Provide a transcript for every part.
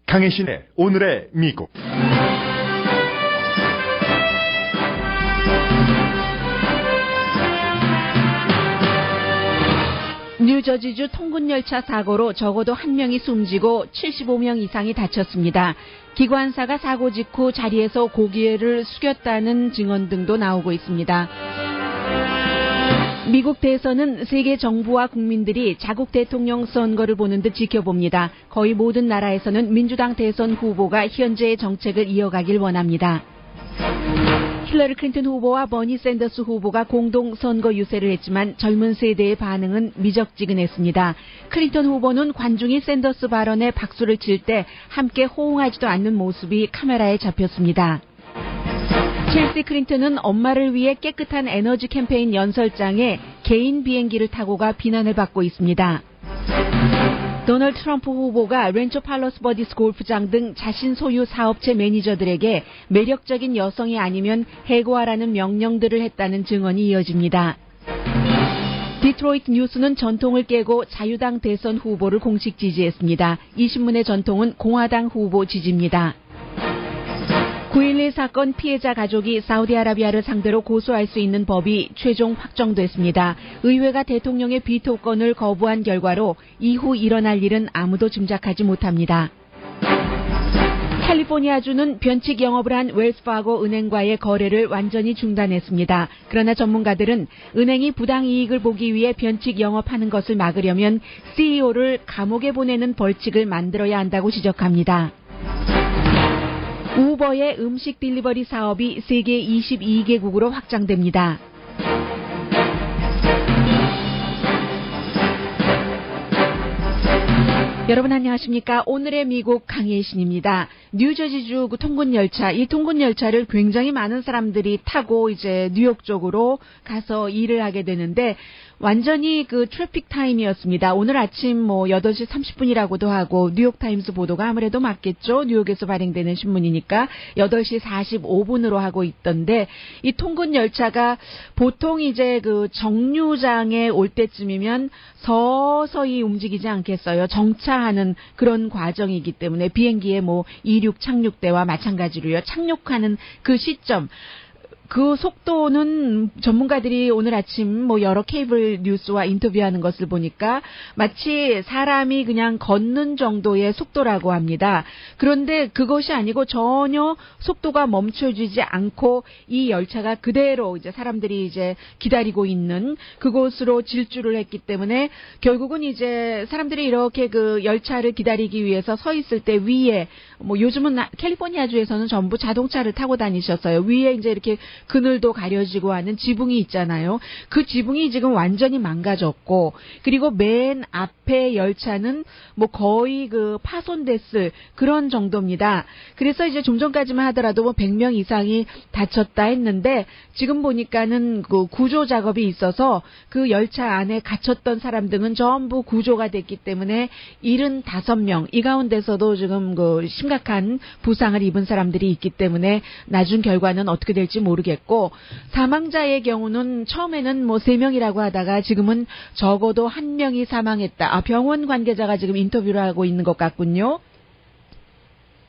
강혜신의 오늘의 미국. 뉴저지주 통근열차 사고로 적어도 1명이 숨지고 75명 이상이 다쳤습니다. 기관사가 사고 직후 자리에서 고개를 숙였다는 증언 등도 나오고 있습니다. 미국 대선은 세계 정부와 국민들이 자국 대통령 선거를 보는 듯 지켜봅니다. 거의 모든 나라에서는 민주당 대선 후보가 현재의 정책을 이어가길 원합니다. 힐러리 클린턴 후보와 버니 샌더스 후보가 공동 선거 유세를 했지만 젊은 세대의 반응은 미적지근했습니다. 클린턴 후보는 관중이 샌더스 발언에 박수를 칠 때 함께 호응하지도 않는 모습이 카메라에 잡혔습니다. 첼시 클린턴은 엄마를 위해 깨끗한 에너지 캠페인 연설장에 개인 비행기를 타고 가 비난을 받고 있습니다. 도널드 트럼프 후보가 렌초 팔로스 버디스 골프장 등 자신 소유 사업체 매니저들에게 매력적인 여성이 아니면 해고하라는 명령들을 했다는 증언이 이어집니다. 디트로이트 뉴스는 전통을 깨고 자유당 대선 후보를 공식 지지했습니다. 이 신문의 전통은 공화당 후보 지지입니다. 9.11 사건 피해자 가족이 사우디아라비아를 상대로 고소할 수 있는 법이 최종 확정됐습니다. 의회가 대통령의 비토권을 거부한 결과로 이후 일어날 일은 아무도 짐작하지 못합니다. 캘리포니아주는 변칙 영업을 한 웰스파고 은행과의 거래를 완전히 중단했습니다. 그러나 전문가들은 은행이 부당 이익을 보기 위해 변칙 영업하는 것을 막으려면 CEO를 감옥에 보내는 벌칙을 만들어야 한다고 지적합니다. 우버의 음식 딜리버리 사업이 세계 22개국으로 확장됩니다. 여러분 안녕하십니까? 오늘의 미국 강혜신입니다. 뉴저지주 통근열차, 이 통근열차를 굉장히 많은 사람들이 타고 이제 뉴욕 쪽으로 가서 일을 하게 되는데 완전히 그 트래픽 타임이었습니다. 오늘 아침 8시 30분이라고도 하고 뉴욕타임스 보도가 아무래도 맞겠죠. 뉴욕에서 발행되는 신문이니까 8시 45분으로 하고 있던데 이 통근열차가 보통 이제 그 정류장에 올 때쯤이면 서서히 움직이지 않겠어요. 정차하는 그런 과정이기 때문에 비행기의 이륙 착륙 때와 마찬가지로요. 착륙하는 그 시점 그 속도는 전문가들이 오늘 아침 여러 케이블 뉴스와 인터뷰하는 것을 보니까 마치 사람이 그냥 걷는 정도의 속도라고 합니다. 그런데 그것이 아니고 전혀 속도가 멈춰지지 않고 이 열차가 그대로 이제 사람들이 이제 기다리고 있는 그곳으로 질주를 했기 때문에 결국은 이제 사람들이 이렇게 그 열차를 기다리기 위해서 서 있을 때 위에 요즘은 캘리포니아주에서는 전부 자동차를 타고 다니셨어요. 위에 이제 이렇게 그늘도 가려지고 하는 지붕이 있잖아요. 그 지붕이 지금 완전히 망가졌고 그리고 맨 앞에 열차는 거의 그 파손됐을 그런 정도입니다. 그래서 이제 좀 전까지만 하더라도 100명 이상이 다쳤다 했는데 지금 보니까는 그 구조 작업이 있어서 그 열차 안에 갇혔던 사람 등은 전부 구조가 됐기 때문에 75명 이 가운데서도 지금 그 심각한 부상을 입은 사람들이 있기 때문에 나중 결과는 어떻게 될지 모르겠고 사망자의 경우는 처음에는 3명이라고 하다가 지금은 적어도 1명이 사망했다. 병원 관계자가 지금 인터뷰를 하고 있는 것 같군요.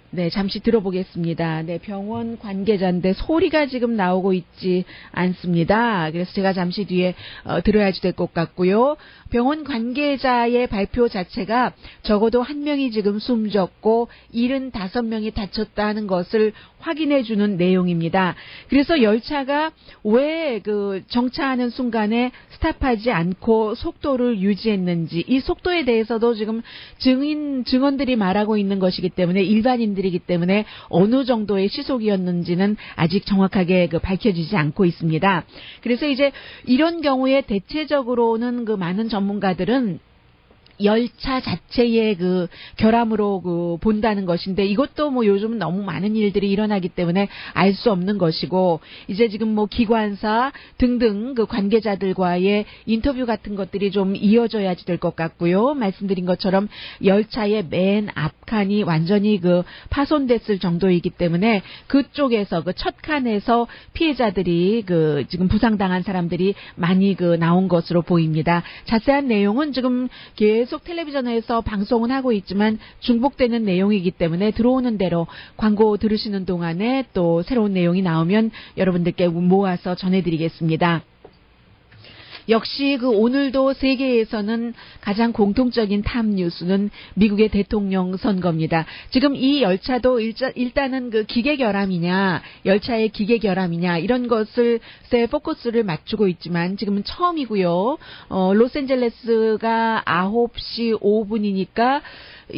네, 잠시 들어보겠습니다. 네, 병원 관계자인데 소리가 지금 나오고 있지 않습니다. 그래서 제가 잠시 뒤에 들어야지 될 것 같고요. 병원 관계자의 발표 자체가 적어도 1명이 지금 숨졌고 75명이 다쳤다는 것을 확인해 주는 내용입니다. 그래서 열차가 왜 그 정차하는 순간에 스탑하지 않고 속도를 유지했는지 이 속도에 대해서도 지금 증언들이 말하고 있는 것이기 때문에 일반인들이기 때문에 어느 정도의 시속이었는지는 아직 정확하게 밝혀지지 않고 있습니다. 그래서 이제 이런 경우에 대체적으로는 그 많은 전문가들은 열차 자체의 그 결함으로 그 본다는 것인데 이것도 뭐 요즘은 너무 많은 일들이 일어나기 때문에 알 수 없는 것이고 이제 지금 뭐 기관사 등등 그 관계자들과의 인터뷰 같은 것들이 좀 이어져야지 될 것 같고요. 말씀드린 것처럼 열차의 맨 앞칸이 완전히 그 파손됐을 정도이기 때문에 그쪽에서 그 첫 칸에서 피해자들이 그 지금 부상당한 사람들이 많이 그 나온 것으로 보입니다. 자세한 내용은 지금 계속 계속 텔레비전에서 방송은 하고 있지만 중복되는 내용이기 때문에 들어오는 대로 광고 들으시는 동안에 또 새로운 내용이 나오면 여러분들께 모아서 전해드리겠습니다. 역시 오늘도 세계에서는 가장 공통적인 탑 뉴스는 미국의 대통령 선거입니다. 지금 이 열차도 일단은 기계 결함이냐, 열차의 기계 결함이냐, 이런 것을 포커스를 맞추고 있지만 지금은 처음이고요. 로스앤젤레스가 9시 5분이니까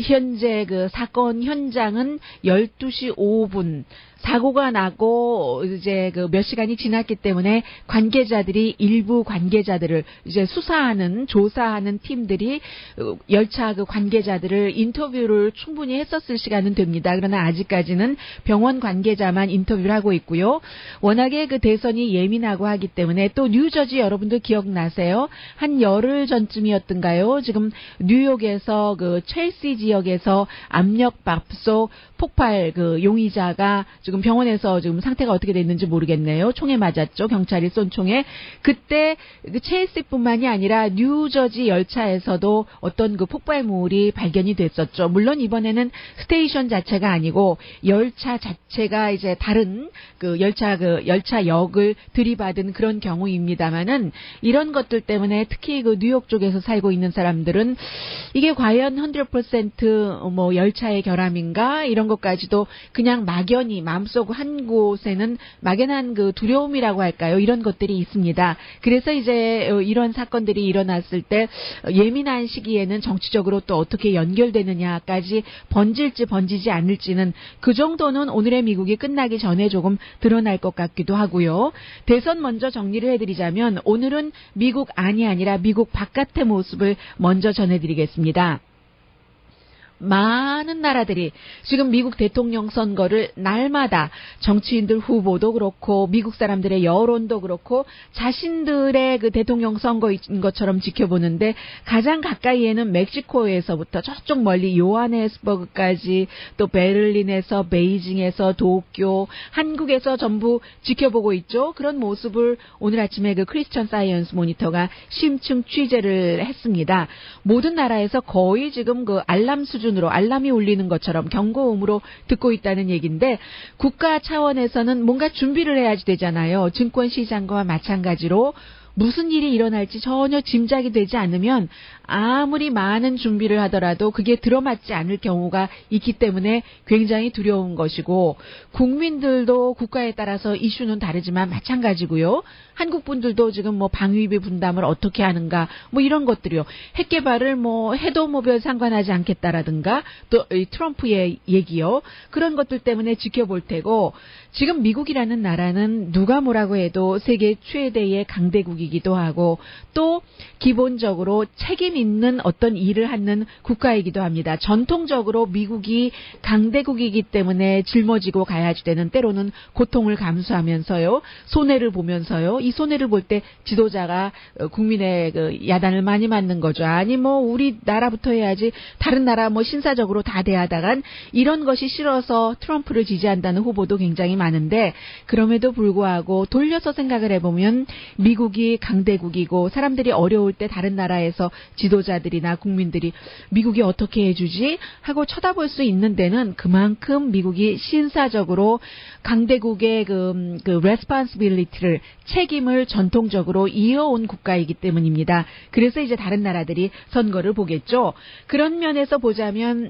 현재 사건 현장은 12시 5분. 사고가 나고 이제 몇 시간이 지났기 때문에 일부 관계자들을 이제 조사하는 팀들이 열차 관계자들을 인터뷰를 충분히 했었을 시간은 됩니다. 그러나 아직까지는 병원 관계자만 인터뷰를 하고 있고요. 워낙에 대선이 예민하고 하기 때문에 또 뉴저지 여러분들 기억나세요? 한 열흘 전쯤이었던가요? 지금 뉴욕에서 첼시 지역에서 압력밥솥 폭발 용의자가 지금 병원에서 지금 상태가 어떻게 됐는지 모르겠네요. 총에 맞았죠. 경찰이 쏜 총에. 그때 첼시뿐만이 아니라 뉴저지 열차에서도 어떤 폭발물이 발견이 됐었죠. 물론 이번에는 스테이션 자체가 아니고 열차 자체가 이제 다른 열차역을 들이받은 그런 경우입니다만은 이런 것들 때문에 특히 뉴욕 쪽에서 살고 있는 사람들은 이게 과연 100% 열차의 결함인가 이런 것까지도 그냥 막연히 마음속 한 곳에는 막연한 두려움이라고 할까요? 이런 것들이 있습니다. 그래서 이제 이런 사건들이 일어났을 때 예민한 시기에는 정치적으로 또 어떻게 연결되느냐까지 번질지 번지지 않을지는 그 정도는 오늘의 미국이 끝나기 전에 조금 드러날 것 같기도 하고요. 대선 먼저 정리를 해드리자면 오늘은 미국 안이 아니라 미국 바깥의 모습을 먼저 전해드리겠습니다. 많은 나라들이 지금 미국 대통령 선거를 날마다 정치인들 후보도 그렇고 미국 사람들의 여론도 그렇고 자신들의 대통령 선거인 것처럼 지켜보는데 가장 가까이에는 멕시코에서부터 저쪽 멀리 요하네스버그까지 또 베를린에서 베이징에서 도쿄 한국에서 전부 지켜보고 있죠. 그런 모습을 오늘 아침에 크리스천 사이언스 모니터가 심층 취재를 했습니다. 모든 나라에서 거의 지금 알람 수준으로 알람이 울리는 것처럼 경고음으로 듣고 있다는 얘기인데 국가 차원에서는 뭔가 준비를 해야지 되잖아요. 증권시장과 마찬가지로 무슨 일이 일어날지 전혀 짐작이 되지 않으면 아무리 많은 준비를 하더라도 그게 들어맞지 않을 경우가 있기 때문에 굉장히 두려운 것이고 국민들도 국가에 따라서 이슈는 다르지만 마찬가지고요. 한국 분들도 지금 방위비 분담을 어떻게 하는가 이런 것들이요. 핵 개발을 해도 별 상관하지 않겠다라든가 또 트럼프의 얘기요. 그런 것들 때문에 지켜볼 테고 지금 미국이라는 나라는 누가 뭐라고 해도 세계 최대의 강대국이기도 하고 또 기본적으로 책임 있는 어떤 일을 하는 국가이기도 합니다. 전통적으로 미국이 강대국이기 때문에 жил머지고 가야지 되는 때로는 고통을 감수하면서요. 손해를 보면서요. 이 손해를 볼 때 지도자가 국민의 야단을 많이 맞는 거죠. 아니 우리 나라부터 해야지 다른 나라 신사적으로 다 대하다간 이런 것이 싫어서 트럼프를 지지한다는 후보도 굉장히 많은데 그럼에도 불구하고 돌려서 생각을 해보면 미국이 강대국이고 사람들이 어려울 때 다른 나라에서 지도자들이나 국민들이 미국이 어떻게 해주지 하고 쳐다볼 수 있는 데는 그만큼 미국이 신사적으로 강대국의 responsibility를 책임을 전통적으로 이어온 국가이기 때문입니다. 그래서 이제 다른 나라들이 선거를 보겠죠. 그런 면에서 보자면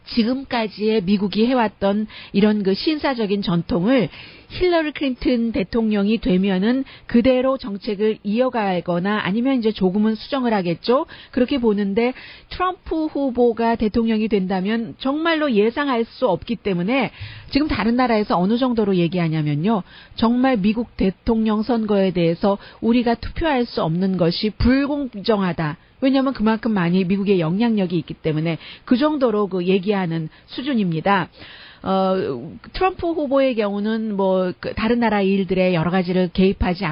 지금까지의 미국이 해왔던 이런 신사적인 전통을 힐러리 클린턴 대통령이 되면은 그대로 정책을 이어가거나 아니면 이제 조금은 수정을 하겠죠. 그렇게 보는데 트럼프 후보가 대통령이 된다면 정말로 예상할 수 없기 때문에 지금 다른 나라에서 어느 정도로 얘기하냐면요. 정말 미국 대통령 선거에 대해서 우리가 투표할 수 없는 것이 불공정하다. 왜냐하면 그만큼 많이 미국의 영향력이 있기 때문에 그 정도로 얘기하는 수준입니다. 트럼프 후보의 경우는 다른 나라 일들에 여러 가지를 개입하지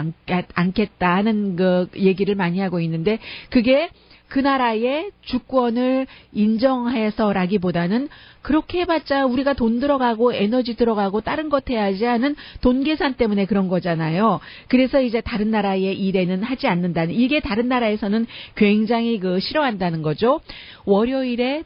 않겠다 하는 얘기를 많이 하고 있는데 그게 그 나라의 주권을 인정해서라기보다는 그렇게 해봤자 우리가 돈 들어가고 에너지 들어가고 다른 것 해야지 하는 돈 계산 때문에 그런 거잖아요. 그래서 이제 다른 나라의 일에는 하지 않는다는, 이게 다른 나라에서는 굉장히 싫어한다는 거죠. 월요일에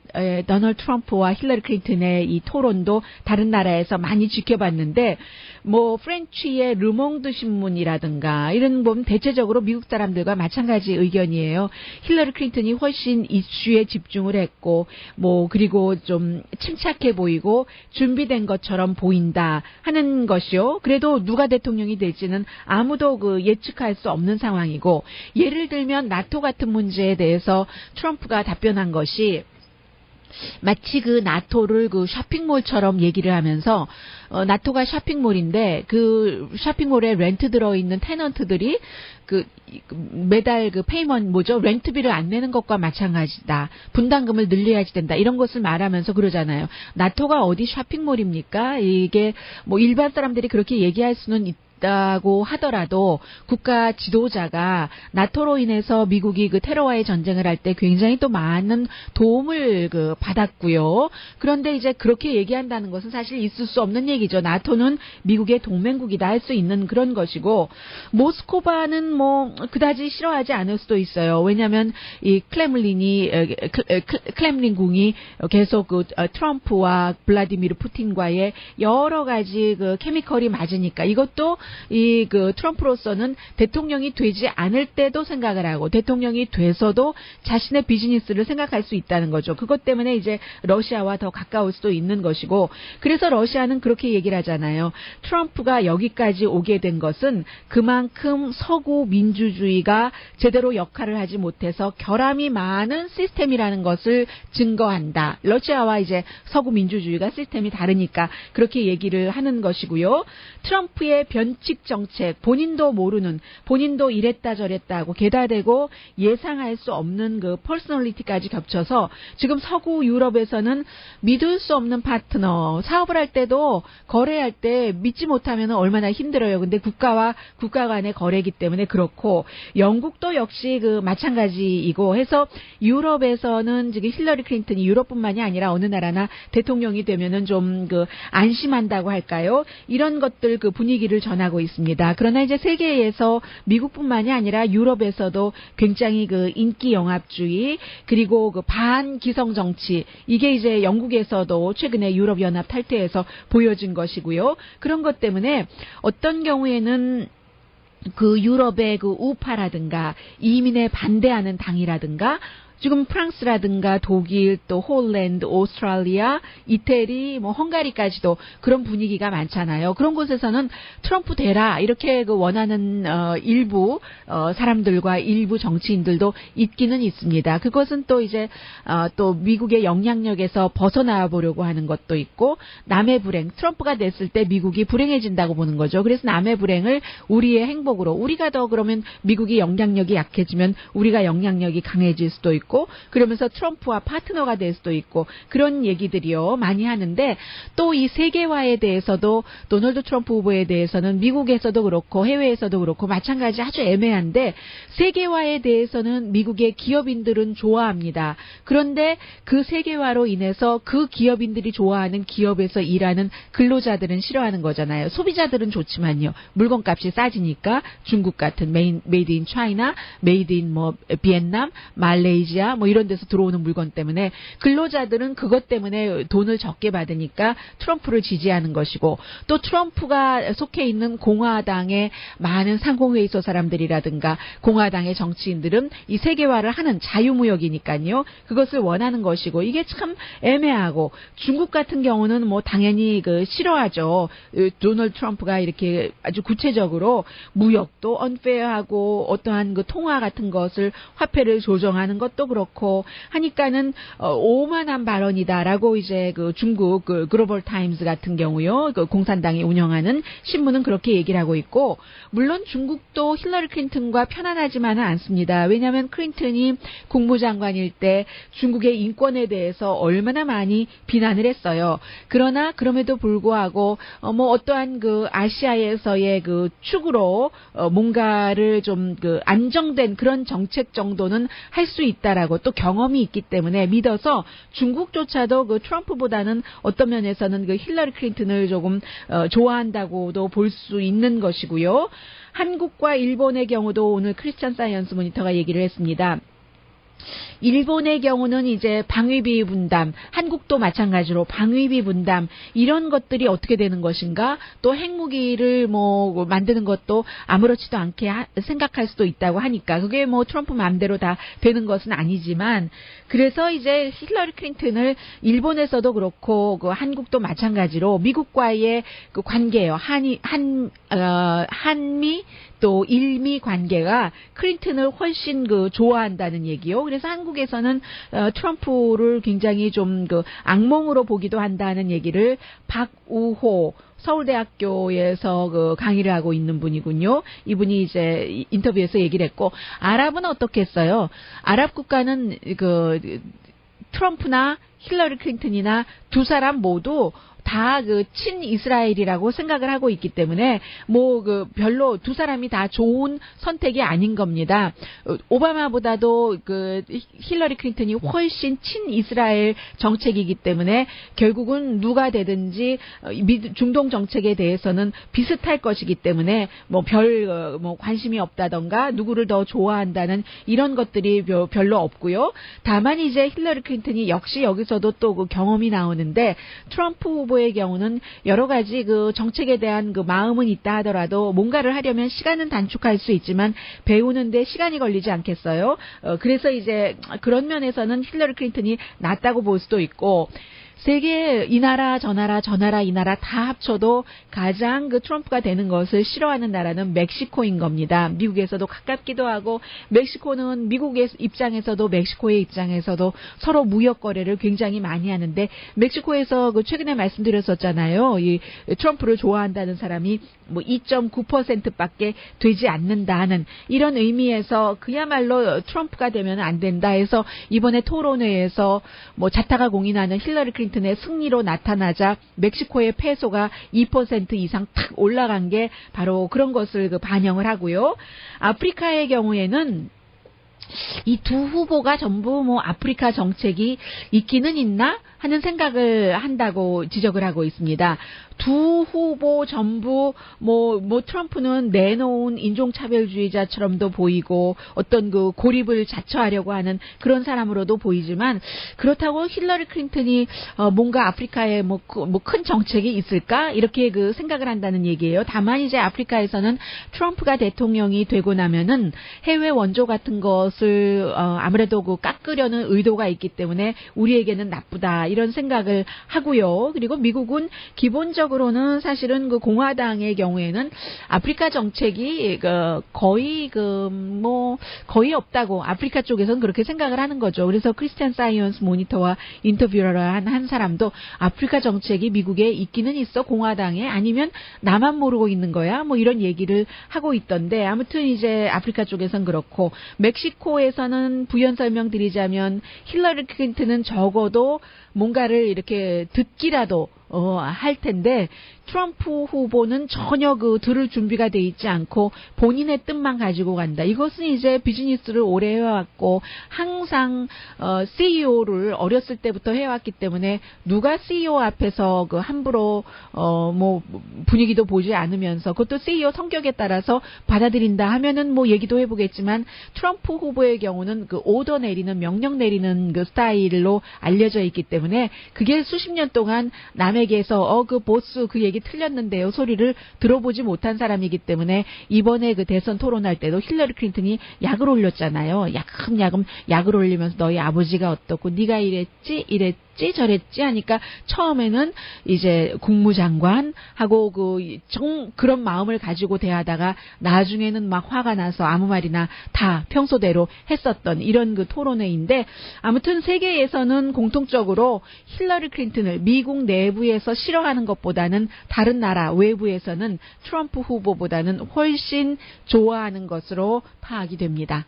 도널드 트럼프와 힐러리 클린턴의 이 토론도 다른 나라에서 많이 지켜봤는데, 뭐 프렌치의 르몽드 신문이라든가 이런 보면 대체적으로 미국 사람들과 마찬가지 의견이에요. 힐러리 클린턴이 훨씬 이슈에 집중을 했고, 뭐 그리고 좀 침착해 보이고 준비된 것처럼 보인다 하는 것이요. 그래도 누가 대통령이 될지는 아무도 예측할 수 없는 상황이고, 예를 들면 나토 같은 문제에 대해서 트럼프가 답변한 것이 마치 나토를 쇼핑몰처럼 얘기를 하면서, 나토가 쇼핑몰인데 그 쇼핑몰에 렌트 들어있는 테넌트들이 매달 페이먼 렌트비를 안 내는 것과 마찬가지다. 분담금을 늘려야지 된다. 이런 것을 말하면서 그러잖아요. 나토가 어디 쇼핑몰입니까? 이게 뭐 일반 사람들이 그렇게 얘기할 수는 있다고 하더라도 국가 지도자가 나토로 인해서 미국이 테러와의 전쟁을 할 때 굉장히 또 많은 도움을 받았고요. 그런데 이제 그렇게 얘기한다는 것은 사실 있을 수 없는 얘기죠. 나토는 미국의 동맹국이다 할 수 있는 그런 것이고, 모스크바는 뭐 그다지 싫어하지 않을 수도 있어요. 왜냐하면 이 클렘린궁이 계속 트럼프와 블라디미르 푸틴과의 여러 가지 케미컬이 맞으니까, 이것도 이 트럼프로서는 대통령이 되지 않을 때도 생각을 하고 대통령이 돼서도 자신의 비즈니스를 생각할 수 있다는 거죠. 그것 때문에 이제 러시아와 더 가까울 수도 있는 것이고, 그래서 러시아는 그렇게 얘기를 하잖아요. 트럼프가 여기까지 오게 된 것은 그만큼 서구 민주주의가 제대로 역할을 하지 못해서 결함이 많은 시스템이라는 것을 증거한다. 러시아와 이제 서구 민주주의가 시스템이 다르니까 그렇게 얘기를 하는 것이고요. 트럼프의 변칙 정책, 본인도 모르는, 본인도 이랬다 저랬다 하고 게다대고 예상할 수 없는 퍼스널리티까지 겹쳐서 지금 서구 유럽에서는 믿을 수 없는 파트너, 사업을 할 때도 거래할 때 믿지 못하면 얼마나 힘들어요. 근데 국가와 국가 간의 거래이기 때문에 그렇고, 영국도 역시 마찬가지이고 해서 유럽에서는 지금 힐러리 클린턴이 유럽뿐만이 아니라 어느 나라나 대통령이 되면은 좀 안심한다고 할까요? 이런 것들 분위기를 전하고 있습니다. 그러나 이제 세계에서 미국뿐만이 아니라 유럽에서도 굉장히 인기 영합주의, 그리고 반기성 정치, 이게 이제 영국에서도 최근에 유럽연합 탈퇴에서 보여진 것이고요. 그런 것 때문에 어떤 경우에는 유럽의 우파라든가 이민에 반대하는 당이라든가, 지금 프랑스라든가 독일, 또 홀랜드, 오스트랄리아, 이태리, 뭐 헝가리까지도 그런 분위기가 많잖아요. 그런 곳에서는 트럼프 되라 이렇게 원하는 일부 사람들과 일부 정치인들도 있기는 있습니다. 그것은 또 이제 또 미국의 영향력에서 벗어나 보려고 하는 것도 있고, 남의 불행, 트럼프가 됐을 때 미국이 불행해진다고 보는 거죠. 그래서 남의 불행을 우리의 행복으로, 우리가 더 그러면 미국이 영향력이 약해지면 우리가 영향력이 강해질 수도 있고, 그러면서 트럼프와 파트너가 될 수도 있고, 그런 얘기들이요 많이 하는데, 또 이 세계화에 대해서도 도널드 트럼프 후보에 대해서는 미국에서도 그렇고 해외에서도 그렇고 마찬가지 아주 애매한데, 세계화에 대해서는 미국의 기업인들은 좋아합니다. 그런데 그 세계화로 인해서 그 기업인들이 좋아하는 기업에서 일하는 근로자들은 싫어하는 거잖아요. 소비자들은 좋지만요, 물건값이 싸지니까 중국 같은 메이드 인 차이나, 메이드 인 비엔남, 말레이시아 뭐 이런 데서 들어오는 물건 때문에 근로자들은 그것 때문에 돈을 적게 받으니까 트럼프를 지지하는 것이고, 또 트럼프가 속해 있는 공화당의 많은 상공회의소 사람들이라든가 공화당의 정치인들은 이 세계화를 하는 자유무역이니까요, 그것을 원하는 것이고, 이게 참 애매하고, 중국 같은 경우는 뭐 당연히 싫어하죠. 도널드 트럼프가 이렇게 아주 구체적으로 무역도 언페어하고 어떠한 통화 같은 것을, 화폐를 조정하는 것도 그렇고 하니까는 오만한 발언이다라고 이제 중국 글로벌 타임스 같은 경우요, 공산당이 운영하는 신문은 그렇게 얘기를 하고 있고, 물론 중국도 힐러리 클린턴과 편안하지만은 않습니다. 왜냐하면 클린턴이 국무장관일 때 중국의 인권에 대해서 얼마나 많이 비난을 했어요. 그러나 그럼에도 불구하고 뭐 어떠한 아시아에서의 축으로 뭔가를 좀 안정된 그런 정책 정도는 할 수 있다. 있다라고 또 경험이 있기 때문에 믿어서 중국조차도 그 트럼프보다는 어떤 면에서는 그 힐러리 클린턴을 조금 좋아한다고도 볼 수 있는 것이고요. 한국과 일본의 경우도 오늘 크리스천 사이언스 모니터가 얘기를 했습니다. 일본의 경우는 이제 방위비 분담, 한국도 마찬가지로 방위비 분담 이런 것들이 어떻게 되는 것인가? 또 핵무기를 뭐 만드는 것도 아무렇지도 않게 생각할 수도 있다고 하니까 그게 뭐 트럼프 마음대로 다 되는 것은 아니지만 그래서 이제 힐러리 클린턴을 일본에서도 그렇고 그 한국도 마찬가지로 미국과의 그 관계예요. 한미 또 일미 관계가 클린턴을 훨씬 그 좋아한다는 얘기요. 그래서 한국에서는 트럼프를 굉장히 좀 그 악몽으로 보기도 한다는 얘기를 박우호 서울대학교에서 그 강의를 하고 있는 분이군요. 이분이 이제 인터뷰에서 얘기를 했고 아랍은 어떻게 했어요? 아랍 국가는 그 트럼프나 힐러리 클린턴이나 두 사람 모두 다 그 친이스라엘이라고 생각을 하고 있기 때문에 뭐 그 별로 두 사람이 다 좋은 선택이 아닌 겁니다. 오바마보다도 그 힐러리 클린턴이 훨씬 친이스라엘 정책이기 때문에 결국은 누가 되든지 중동 정책에 대해서는 비슷할 것이기 때문에 뭐 관심이 없다던가 누구를 더 좋아한다는 이런 것들이 별로 없고요. 다만 이제 힐러리 클린턴이 역시 여기서도 또 그 경험이 나오는데 트럼프 후보의 경우는 여러 가지 그 정책에 대한 그 마음은 있다 하더라도 뭔가를 하려면 시간은 단축할 수 있지만 배우는데 시간이 걸리지 않겠어요? 그래서 이제 그런 면에서는 힐러리 클린턴이 낫다고 볼 수도 있고 세계 이 나라 저 나라 저 나라 이 나라 다 합쳐도 가장 그 트럼프가 되는 것을 싫어하는 나라는 멕시코인 겁니다. 미국에서도 가깝기도 하고 멕시코는 미국의 입장에서도 멕시코의 입장에서도 서로 무역 거래를 굉장히 많이 하는데 멕시코에서 그 최근에 말씀드렸었잖아요. 이 트럼프를 좋아한다는 사람이 뭐 2.9%밖에 되지 않는다는 이런 의미에서 그야말로 트럼프가 되면 안 된다 해서 이번에 토론회에서 뭐 자타가 공인하는 힐러리 클린턴의 승리로 나타나자 멕시코의 페소가 2% 이상 탁 올라간 게 바로 그런 것을 그 반영을 하고요. 아프리카의 경우에는 이 두 후보가 전부 뭐 아프리카 정책이 있기는 있나 하는 생각을 한다고 지적을 하고 있습니다. 두 후보 전부 뭐 트럼프는 내놓은 인종차별주의자처럼도 보이고 어떤 그 고립을 자처하려고 하는 그런 사람으로도 보이지만 그렇다고 힐러리 클린턴이 뭔가 아프리카에 뭐 큰 정책이 있을까 이렇게 그 생각을 한다는 얘기예요. 다만 이제 아프리카에서는 트럼프가 대통령이 되고 나면은 해외 원조 같은 것을 아무래도 그 깎으려는 의도가 있기 때문에 우리에게는 나쁘다 이런 생각을 하고요. 그리고 미국은 기본적으로는 사실은 그 공화당의 경우에는 아프리카 정책이 거의 없다고 아프리카 쪽에서는 그렇게 생각을 하는 거죠. 그래서 크리스천 사이언스 모니터와 인터뷰를 한 사람도 아프리카 정책이 미국에 있기는 있어 공화당에 아니면 나만 모르고 있는 거야 뭐 이런 얘기를 하고 있던데 아무튼 이제 아프리카 쪽에서는 그렇고 멕시코에서는 부연 설명드리자면 힐러리 클린턴은 적어도 뭔가를 이렇게 듣기라도 할 텐데 트럼프 후보는 전혀 그 들을 준비가 돼 있지 않고 본인의 뜻만 가지고 간다. 이것은 이제 비즈니스를 오래 해왔고 항상 CEO를 어렸을 때부터 해왔기 때문에 누가 CEO 앞에서 그 함부로 뭐 분위기도 보지 않으면서 그것도 CEO 성격에 따라서 받아들인다 하면은 뭐 얘기도 해보겠지만 트럼프 후보의 경우는 그 오더 내리는 명령 내리는 그 스타일로 알려져 있기 때문에 그게 수십 년 동안 남에게서 그 보스 그 얘기 틀렸는데요 소리를 들어보지 못한 사람이기 때문에 이번에 그 대선 토론할 때도 힐러리 클린턴이 약을 올렸잖아요. 야금야금 약을 올리면서 너희 아버지가 어떻고 네가 이랬지 저랬지 하니까 처음에는 이제 국무장관하고 그런 마음을 가지고 대하다가 나중에는 막 화가 나서 아무 말이나 다 평소대로 했었던 이런 그 토론회인데 아무튼 세계에서는 공통적으로 힐러리 클린턴을 미국 내부에서 싫어하는 것보다는 다른 나라 외부에서는 트럼프 후보보다는 훨씬 좋아하는 것으로 파악이 됩니다.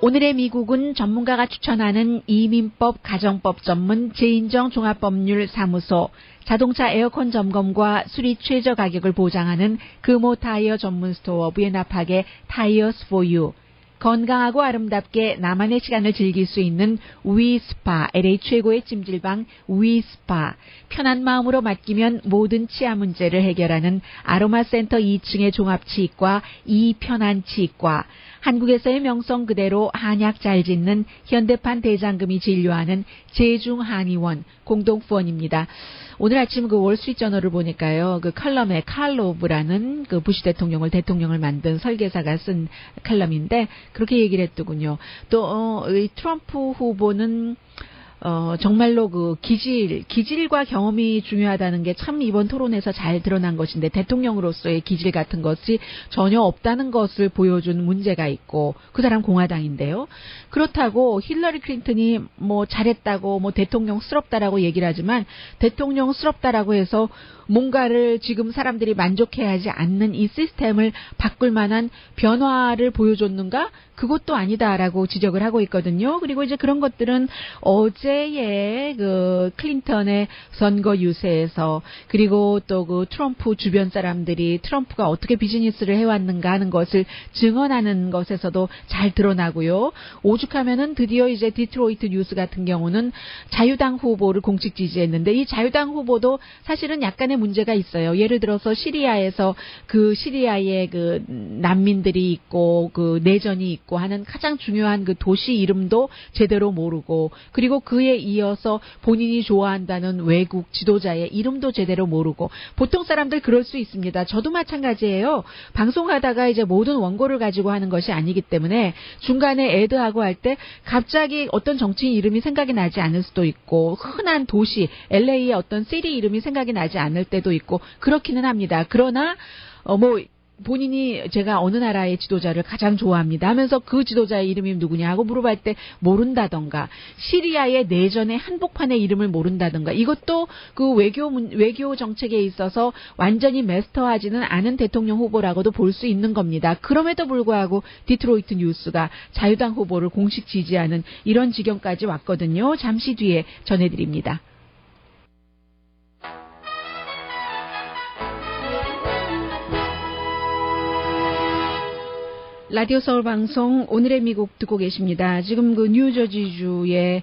오늘의 미국은 전문가가 추천하는 이민법 가정법 전문 재인정 종합법률 사무소, 자동차 에어컨 점검과 수리 최저 가격을 보장하는 금호 타이어 전문 스토어 부에나팍의 타이어스 포 유, 건강하고 아름답게 나만의 시간을 즐길 수 있는 위스파, LA 최고의 찜질방 위스파, 편한 마음으로 맡기면 모든 치아 문제를 해결하는 아로마센터 2층의 종합치과 이편안치과, 한국에서의 명성 그대로 한약 잘 짓는 현대판 대장금이 진료하는 제중한의원 공동후원입니다. 오늘 아침 그 월스트리트저널을 보니까요, 그 칼럼에 칼 로브라는 그 부시 대통령을 만든 설계사가 쓴 칼럼인데 그렇게 얘기를 했더군요. 또 이 트럼프 후보는 정말로 그 기질과 경험이 중요하다는 게 참 이번 토론에서 잘 드러난 것인데 대통령으로서의 기질 같은 것이 전혀 없다는 것을 보여준 문제가 있고 그 사람 공화당인데요. 그렇다고 힐러리 클린턴이 뭐 잘했다고 뭐 대통령스럽다라고 얘기를 하지만 대통령스럽다라고 해서 뭔가를 지금 사람들이 만족해하지 않는 이 시스템을 바꿀 만한 변화를 보여줬는가? 그것도 아니다라고 지적을 하고 있거든요. 그리고 이제 그런 것들은 어제의 그 클린턴의 선거 유세에서 그리고 또 그 트럼프 주변 사람들이 트럼프가 어떻게 비즈니스를 해왔는가 하는 것을 증언하는 것에서도 잘 드러나고요. 오죽하면은 드디어 이제 디트로이트 뉴스 같은 경우는 자유당 후보를 공식 지지했는데 이 자유당 후보도 사실은 약간의 문제가 있어요. 예를 들어서 시리아에서 그 시리아의 그 난민들이 있고 그 내전이 있고 하는 가장 중요한 그 도시 이름도 제대로 모르고 그리고 그에 이어서 본인이 좋아한다는 외국 지도자의 이름도 제대로 모르고 보통 사람들 그럴 수 있습니다. 저도 마찬가지예요. 방송하다가 이제 모든 원고를 가지고 하는 것이 아니기 때문에 중간에 애드하고 할 때 갑자기 어떤 정치인 이름이 생각이 나지 않을 수도 있고 흔한 도시 LA의 어떤 시리 이름이 생각이 나지 않을 때도 있고 그렇기는 합니다. 그러나 뭐 본인이 제가 어느 나라의 지도자를 가장 좋아합니다 하면서 그 지도자의 이름이 누구냐 하고 물어볼 때 모른다던가 시리아의 내전의 한복판의 이름을 모른다던가 이것도 그 외교 정책에 있어서 완전히 마스터하지는 않은 대통령 후보라고도 볼 수 있는 겁니다. 그럼에도 불구하고 디트로이트 뉴스가 자유당 후보를 공식 지지하는 이런 지경까지 왔거든요. 잠시 뒤에 전해드립니다. 라디오 서울 방송 오늘의 미국 듣고 계십니다. 지금 그 뉴저지주의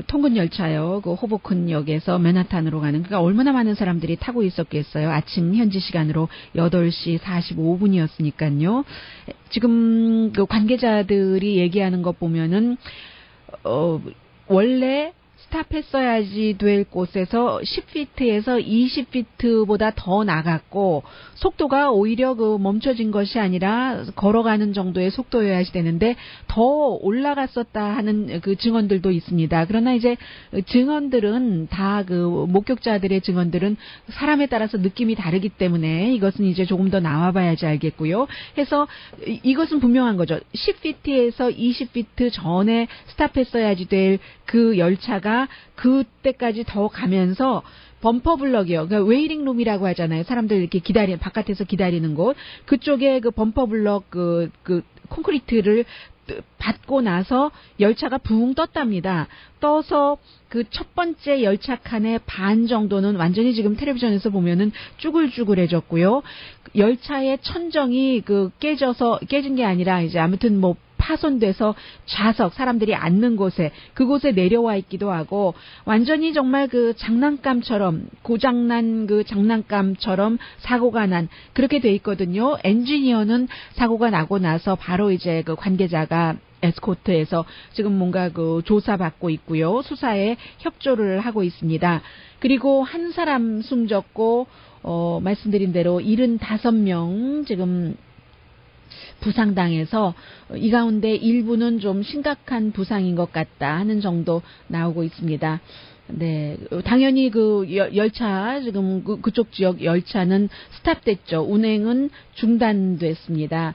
통근 열차요. 그 호보큰역에서 맨하탄으로 가는 그러니까 얼마나 많은 사람들이 타고 있었겠어요. 아침 현지 시간으로 8시 45분이었으니까요. 지금 그 관계자들이 얘기하는 것 보면은 원래 스탑했어야지 될 곳에서 10피트에서 20피트보다 더 나갔고 속도가 오히려 그 멈춰진 것이 아니라 걸어가는 정도의 속도여야 되는데 더 올라갔었다 하는 그 증언들도 있습니다. 그러나 이제 증언들은 다 그 목격자들의 증언들은 사람에 따라서 느낌이 다르기 때문에 이것은 이제 조금 더 나와봐야지 알겠고요. 해서 이것은 분명한 거죠. 10피트에서 20피트 전에 스탑했어야지 될 그 열차가 그때까지 더 가면서 범퍼블럭이요. 그러니까 웨이팅룸이라고 하잖아요. 사람들 이렇게 바깥에서 기다리는 곳. 그쪽에 그 범퍼블럭 그 콘크리트를 받고 나서 열차가 붕 떴답니다. 떠서 그 첫 번째 열차 칸의 반 정도는 완전히 지금 텔레비전에서 보면은 쭈글쭈글해졌고요. 열차의 천정이 그 깨진 게 아니라 이제 아무튼 뭐 파손돼서 좌석 사람들이 앉는 곳에 그곳에 내려와 있기도 하고 완전히 정말 그 장난감처럼 고장난 그 장난감처럼 사고가 난 그렇게 돼 있거든요. 엔지니어는 사고가 나고 나서 바로 이제 그 관계자가 에스코트에서 지금 뭔가 그 조사받고 있고요. 수사에 협조를 하고 있습니다. 그리고 한 사람 숨졌고 말씀드린 대로 75명 지금 부상당해서 이 가운데 일부는 좀 심각한 부상인 것 같다 하는 정도 나오고 있습니다. 네, 당연히 그 열차 지금 그쪽 지역 열차는 스탑됐죠. 운행은 중단됐습니다.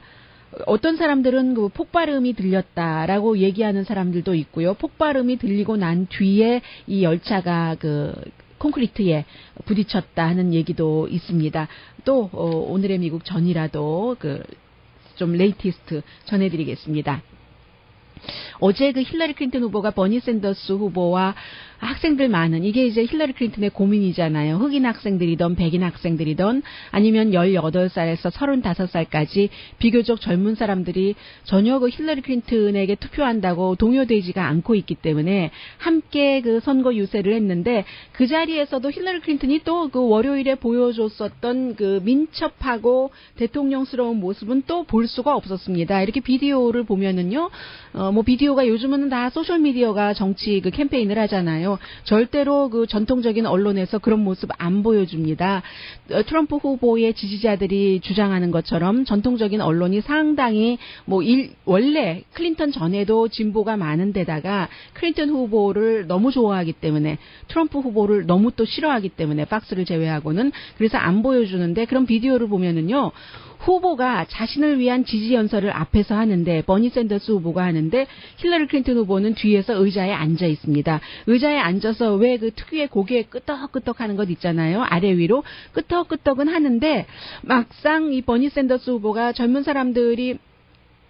어떤 사람들은 그 폭발음이 들렸다라고 얘기하는 사람들도 있고요. 폭발음이 들리고 난 뒤에 이 열차가 그 콘크리트에 부딪혔다 하는 얘기도 있습니다. 또 오늘의 미국 전이라도 좀 레이티스트 전해드리겠습니다. 어제 그 힐러리 클린턴 후보가 버니 샌더스 후보와 학생들 많은, 이게 이제 힐러리 클린턴의 고민이잖아요. 흑인 학생들이던 백인 학생들이던 아니면 18살에서 35살까지 비교적 젊은 사람들이 전혀 그 힐러리 클린턴에게 투표한다고 동요되지가 않고 있기 때문에 함께 그 선거 유세를 했는데, 그 자리에서도 힐러리 클린턴이 또 그 월요일에 보여줬었던 그 민첩하고 대통령스러운 모습은 또 볼 수가 없었습니다. 이렇게 비디오를 보면은요, 뭐 비디오가 요즘은 다 소셜미디어가 정치 그 캠페인을 하잖아요. 절대로 그 전통적인 언론에서 그런 모습 안 보여줍니다. 트럼프 후보의 지지자들이 주장하는 것처럼 전통적인 언론이 상당히 원래 클린턴 전에도 진보가 많은 데다가 클린턴 후보를 너무 좋아하기 때문에, 트럼프 후보를 너무 또 싫어하기 때문에, 박스를 제외하고는, 그래서 안 보여주는데, 그런 비디오를 보면은요, 후보가 자신을 위한 지지 연설을 앞에서 하는데, 버니 샌더스 후보가 하는데, 힐러리 클린턴 후보는 뒤에서 의자에 앉아 있습니다. 의자에 앉아서 왜 그 특유의 고개 끄덕끄덕 하는 것 있잖아요. 아래 위로 끄덕끄덕은 하는데, 막상 이 버니 샌더스 후보가 젊은 사람들이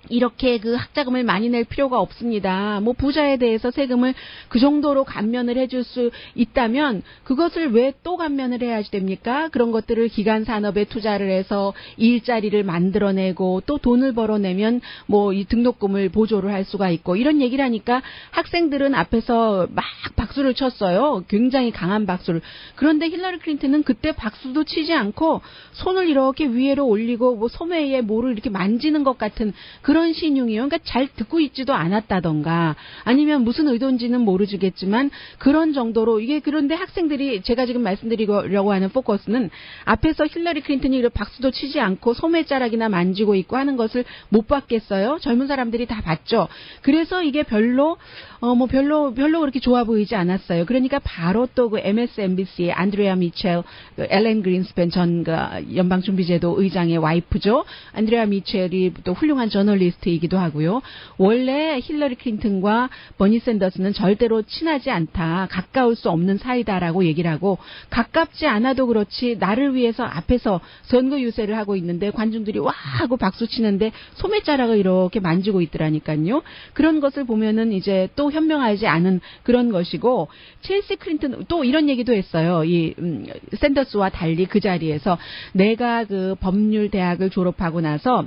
이렇게 그 학자금을 많이 낼 필요가 없습니다. 뭐 부자에 대해서 세금을 그 정도로 감면을 해줄 수 있다면 그것을 왜 또 감면을 해야 됩니까? 그런 것들을 기간 산업에 투자를 해서 일자리를 만들어내고 또 돈을 벌어내면 뭐 이 등록금을 보조를 할 수가 있고, 이런 얘기를 하니까 학생들은 앞에서 막 박수를 쳤어요. 굉장히 강한 박수를. 그런데 힐러리 클린턴은 그때 박수도 치지 않고 손을 이렇게 위로 올리고 뭐 소매에 뭐를 이렇게 만지는 것 같은 그런 신용이요. 그러니까 잘 듣고 있지도 않았다던가, 아니면 무슨 의도인지는 모르겠지만 그런 정도로 이게. 그런데 학생들이, 제가 지금 말씀드리려고 하는 포커스는 앞에서 힐러리 클린턴이 이렇게 박수도 치지 않고 소매자락이나 만지고 있고 하는 것을 못 봤겠어요? 젊은 사람들이 다 봤죠. 그래서 이게 별로 그렇게 좋아 보이지 않았어요. 그러니까 바로 또 그 MSNBC의 안드레아 미첼, 그 엘렌 그린스팬 전 그 연방준비제도 의장의 와이프죠. 안드레아 미첼이 또 훌륭한 저널리스트이기도 하고요. 원래 힐러리 클린턴과 버니 샌더스는 절대로 친하지 않다, 가까울 수 없는 사이다라고 얘기를 하고, 가깝지 않아도 그렇지 나를 위해서 앞에서 선거 유세를 하고 있는데 관중들이 와 하고 박수 치는데 소매자락을 이렇게 만지고 있더라니까요. 그런 것을 보면은 이제 또 현명하지 않은 그런 것이고, 첼시 클린턴 또 이런 얘기도 했어요. 이 샌더스와 달리 그 자리에서 내가 그 법률 대학을 졸업하고 나서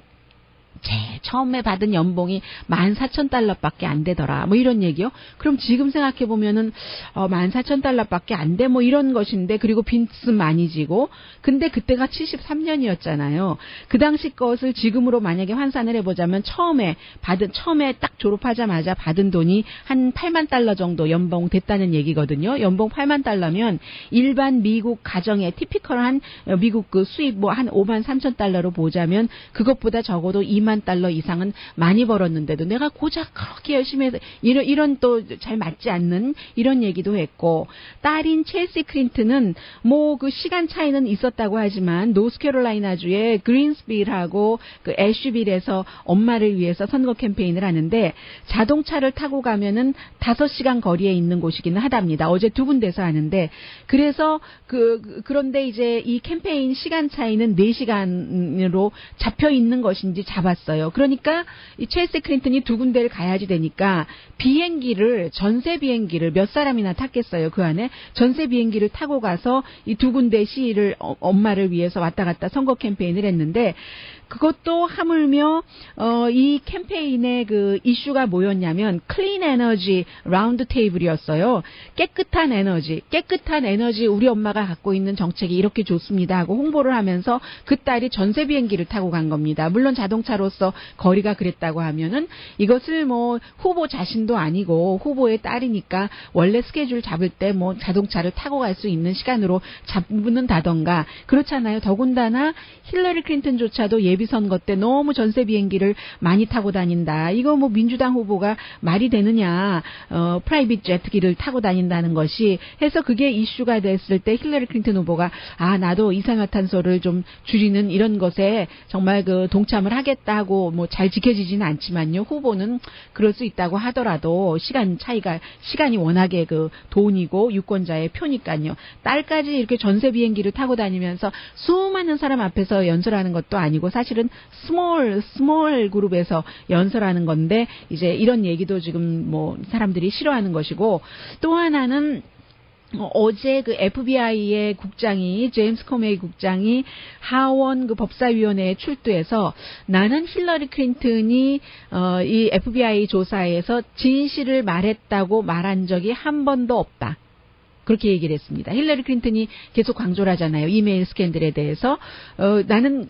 처음에 받은 연봉이 $14,000밖에 안 되더라. 뭐 이런 얘기요. 그럼 지금 생각해 보면은 $14,000밖에 안 돼. 뭐 이런 것인데, 그리고 빚은 많이 지고. 근데 그때가 73년이었잖아요. 그 당시 것을 지금으로 만약에 환산을 해보자면 처음에 딱 졸업하자마자 받은 돈이 한 $80,000 정도 연봉 됐다는 얘기거든요. 연봉 $80,000면 일반 미국 가정의 티피컬한 미국 그 수입 뭐 한 $53,000로 보자면 그것보다 적어도 $20,000 이상은 많이 벌었는데도 내가 고작 그렇게 열심히 해서 이런 또 잘 맞지 않는 이런 얘기도 했고, 딸인 첼시 클린턴은 뭐 그 시간 차이는 있었다고 하지만 노스캐롤라이나주의 그린스빌하고 그 애쉬빌에서 엄마를 위해서 선거 캠페인을 하는데, 자동차를 타고 가면은 5시간 거리에 있는 곳이기는 하답니다. 어제 2군데서 하는데, 그래서 그런데 이제 이 캠페인 시간 차이는 4시간으로 잡혀 있는 것인지 잡았어요. 그러니까 이 첼시 클린턴이 2군데를 가야지 되니까 전세 비행기를 몇 사람이나 탔겠어요. 그 안에 전세 비행기를 타고 가서 이 2군데 시위를 엄마를 위해서 왔다 갔다 선거 캠페인을 했는데, 그것도 하물며 이 캠페인의 그 이슈가 뭐였냐면 클린 에너지 라운드 테이블이었어요. 깨끗한 에너지 우리 엄마가 갖고 있는 정책이 이렇게 좋습니다 하고 홍보를 하면서 그 딸이 전세 비행기를 타고 간 겁니다. 물론 자동차로서 거리가 그랬다고 하면은 이것을 뭐 후보 자신도 아니고 후보의 딸이니까 원래 스케줄 잡을 때 뭐 자동차를 타고 갈 수 있는 시간으로 잡는다던가 그렇잖아요. 더군다나 힐러리 클린턴조차도 예비선거 때 너무 전세 비행기를 많이 타고 다닌다. 이거 뭐 민주당 후보가 말이 되느냐. 프라이빗 제트기를 타고 다닌다는 것이 해서 그게 이슈가 됐을 때 힐러리 클린턴 후보가 나도 이산화탄소를 좀 줄이는 이런 것에 정말 그 동참을 하겠다 하고 뭐 잘 지켜지지는 않지만요. 후보는 그럴 수 있다고 하더라도 시간이 워낙에 그 돈이고 유권자의 표니까요. 딸까지 이렇게 전세 비행기를 타고 다니면서 수많은 사람 앞에서 연설하는 것도 아니고 사실 사실은 스몰 그룹에서 연설하는 건데 이제 이런 얘기도 지금 뭐 사람들이 싫어하는 것이고 또 하나는 어제 그 FBI의 국장이 제임스 코메이 국장이 하원 그 법사위원회에 출두해서 나는 힐러리 클린턴이 이 FBI 조사에서 진실을 말했다고 말한 적이 한 번도 없다. 그렇게 얘기를 했습니다. 힐러리 클린턴이 계속 강조를 하잖아요. 이메일 스캔들에 대해서 나는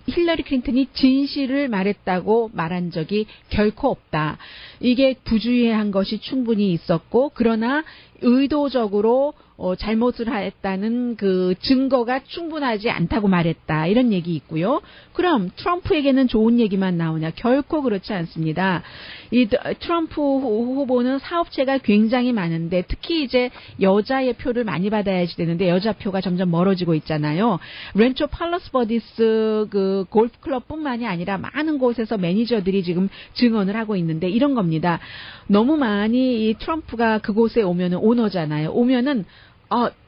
힐러리 클린턴이 진실을 말했다고 말한 적이 결코 없다. 이게 부주의한 것이 충분히 있었고 그러나 의도적으로 잘못을 했다는 그 증거가 충분하지 않다고 말했다. 이런 얘기 있고요. 그럼 트럼프에게는 좋은 얘기만 나오냐? 결코 그렇지 않습니다. 이 트럼프 후보는 사업체가 굉장히 많은데 특히 이제 여자의 표를 많이 받아야지 되는데 여자 표가 점점 멀어지고 있잖아요. 렌초 팔러스 버디스 그 골프 클럽뿐만이 아니라 많은 곳에서 매니저들이 지금 증언을 하고 있는데 이런 겁니다. 너무 많이 이 트럼프가 그곳에 오면은 오너잖아요. 오면은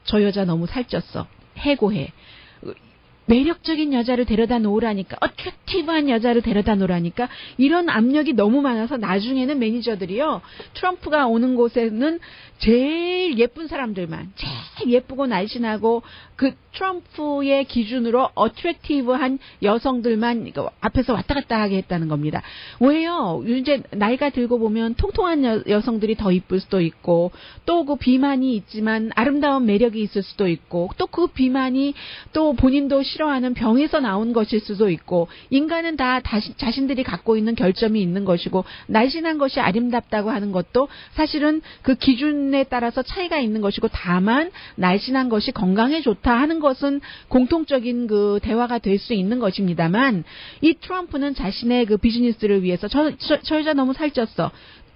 저 여자 너무 살쪘어. 해고해. 매력적인 여자를 데려다 놓으라니까, 어트랙티브한 여자를 데려다 놓으라니까, 이런 압력이 너무 많아서 나중에는 매니저들이요, 트럼프가 오는 곳에는 제일 예쁜 사람들만, 제일 예쁘고 날씬하고, 그 트럼프의 기준으로 어트랙티브한 여성들만 앞에서 왔다 갔다 하게 했다는 겁니다. 왜요? 이제 나이가 들고 보면 통통한 여성들이 더 이쁠 수도 있고, 또 그 비만이 있지만 아름다운 매력이 있을 수도 있고, 또 그 비만이 또 본인도 싫어하는 병에서 나온 것일 수도 있고 인간은 다 자신들이 갖고 있는 결점이 있는 것이고 날씬한 것이 아름답다고 하는 것도 사실은 그 기준에 따라서 차이가 있는 것이고 다만 날씬한 것이 건강에 좋다 하는 것은 공통적인 그 대화가 될 수 있는 것입니다만 이 트럼프는 자신의 그 비즈니스를 위해서 저 여자 너무 살쪘어.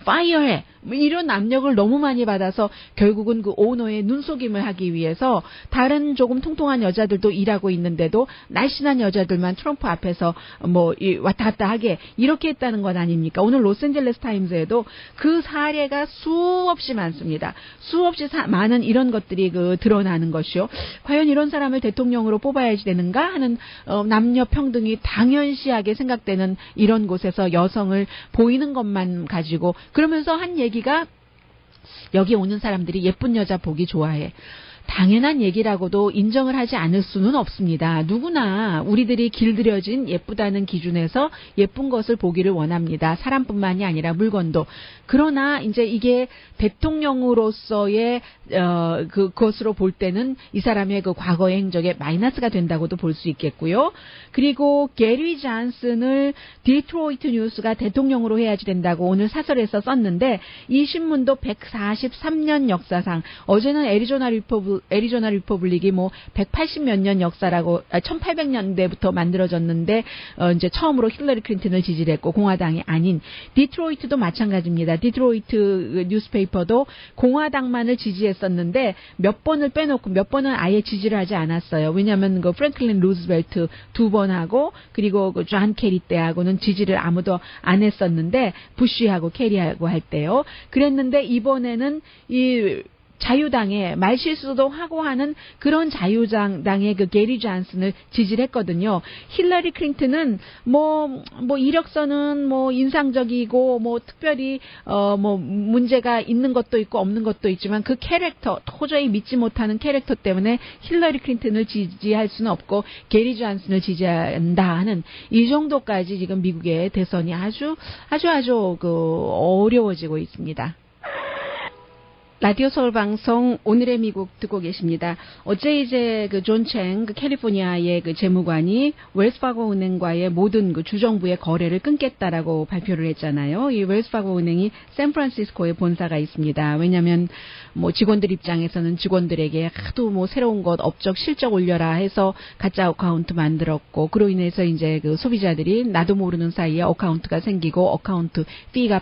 파이어해. 이런 압력을 너무 많이 받아서 결국은 그 오너의 눈속임을 하기 위해서 다른 조금 통통한 여자들도 일하고 있는데도 날씬한 여자들만 트럼프 앞에서 뭐 왔다 갔다 하게 이렇게 했다는 건 아닙니까? 오늘 로스앤젤레스 타임즈에도 그 사례가 수없이 많습니다. 수없이 많은 이런 것들이 그 드러나는 것이요. 과연 이런 사람을 대통령으로 뽑아야지 되는가 하는 남녀 평등이 당연시하게 생각되는 이런 곳에서 여성을 보이는 것만 가지고 그러면서 한 얘기가 여기 오는 사람들이 예쁜 여자 보기 좋아해. 당연한 얘기라고도 인정을 하지 않을 수는 없습니다. 누구나 우리들이 길들여진 예쁘다는 기준에서 예쁜 것을 보기를 원합니다. 사람뿐만이 아니라 물건도. 그러나 이제 이게 대통령으로서의 그것으로 볼 때는 이 사람의 그 과거의 행적에 마이너스가 된다고도 볼 수 있겠고요. 그리고 게리 잔슨을 디트로이트 뉴스가 대통령으로 해야지 된다고 오늘 사설에서 썼는데 이 신문도 143년 역사상 어제는 애리조나 리퍼블릭이 뭐 180 몇 년 역사라고 1800년대부터 만들어졌는데 이제 처음으로 힐러리 클린턴을 지지를 했고 공화당이 아닌 디트로이트도 마찬가지입니다. 디트로이트 뉴스페이퍼도 공화당만을 지지했었는데 몇 번을 빼놓고 몇 번은 아예 지지를 하지 않았어요. 왜냐하면 그 프랭클린 루즈벨트 2번 하고 그리고 그 존 케리 때하고는 지지를 아무도 안 했었는데 부시하고 케리하고 할 때요. 그랬는데 이번에는 이 자유당에 말실수도 하고 하는 그런 자유당의 그 게리 잔슨을 지지를 했거든요. 힐러리 클린턴은 뭐 이력서는 뭐 인상적이고 뭐 특별히 뭐 문제가 있는 것도 있고 없는 것도 있지만 그 캐릭터 도저히 믿지 못하는 캐릭터 때문에 힐러리 클린턴을 지지할 수는 없고 게리 잔슨을 지지한다 하는 이 정도까지 지금 미국의 대선이 아주 그 어려워지고 있습니다. 라디오 서울 방송 오늘의 미국 듣고 계십니다. 어제 이제 그 존 챙 그 캘리포니아의 그 재무관이 웰스파고 은행과의 모든 그 주정부의 거래를 끊겠다라고 발표를 했잖아요. 이 웰스파고 은행이 샌프란시스코에 본사가 있습니다. 왜냐하면 뭐 직원들 입장에서는 직원들에게 하도 뭐 새로운 것 업적 실적 올려라 해서 가짜 어카운트 만들었고 그로 인해서 이제 그 소비자들이 나도 모르는 사이에 어카운트가 생기고 어카운트 피가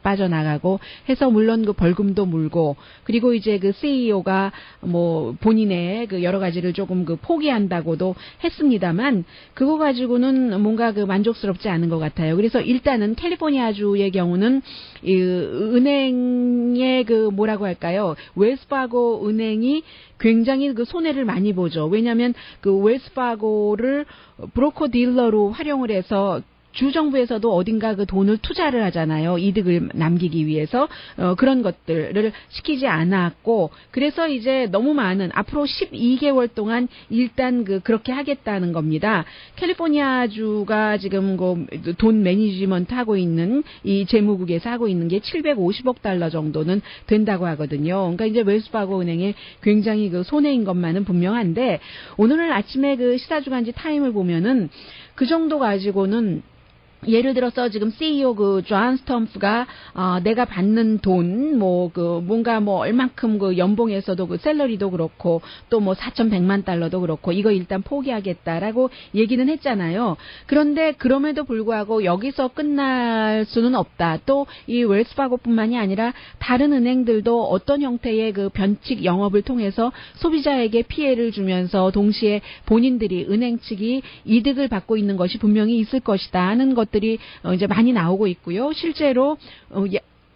빠져나가고 해서 물론 그 벌금도 물고 했고, 그리고 이제 그 CEO가 뭐 본인의 그 여러 가지를 조금 그 포기한다고도 했습니다만, 그거 가지고는 뭔가 그 만족스럽지 않은 것 같아요. 그래서 일단은 캘리포니아주의 경우는 이 은행의 그 뭐라고 할까요? 웰스파고 은행이 굉장히 그 손해를 많이 보죠. 왜냐하면 그 웰스파고를 브로커 딜러로 활용을 해서 주정부에서도 어딘가 그 돈을 투자를 하잖아요. 이득을 남기기 위해서 그런 것들을 시키지 않았고, 그래서 이제 너무 많은 앞으로 12개월 동안 일단 그렇게 하겠다는 겁니다. 캘리포니아주가 지금 그 돈 매니지먼트 하고 있는 이 재무국에서 하고 있는 게 750억 달러 정도는 된다고 하거든요. 그러니까 이제 웰스파고 은행의 굉장히 그 손해인 것만은 분명한데, 오늘 아침에 그 시사주간지 타임을 보면은 그 정도 가지고는 예를 들어서 지금 CEO 그 존 스톰프가 내가 받는 돈 뭔가 얼만큼 그 연봉에서도 그 샐러리도 그렇고 또 4,100만 달러도 그렇고 이거 일단 포기하겠다라고 얘기는 했잖아요. 그런데 그럼에도 불구하고 여기서 끝날 수는 없다. 또 이 웰스파고뿐만이 아니라 다른 은행들도 어떤 형태의 그 변칙 영업을 통해서 소비자에게 피해를 주면서 동시에 본인들이 은행 측이 이득을 받고 있는 것이 분명히 있을 것이다 하는 것들이 이제 많이 나오고 있고요. 실제로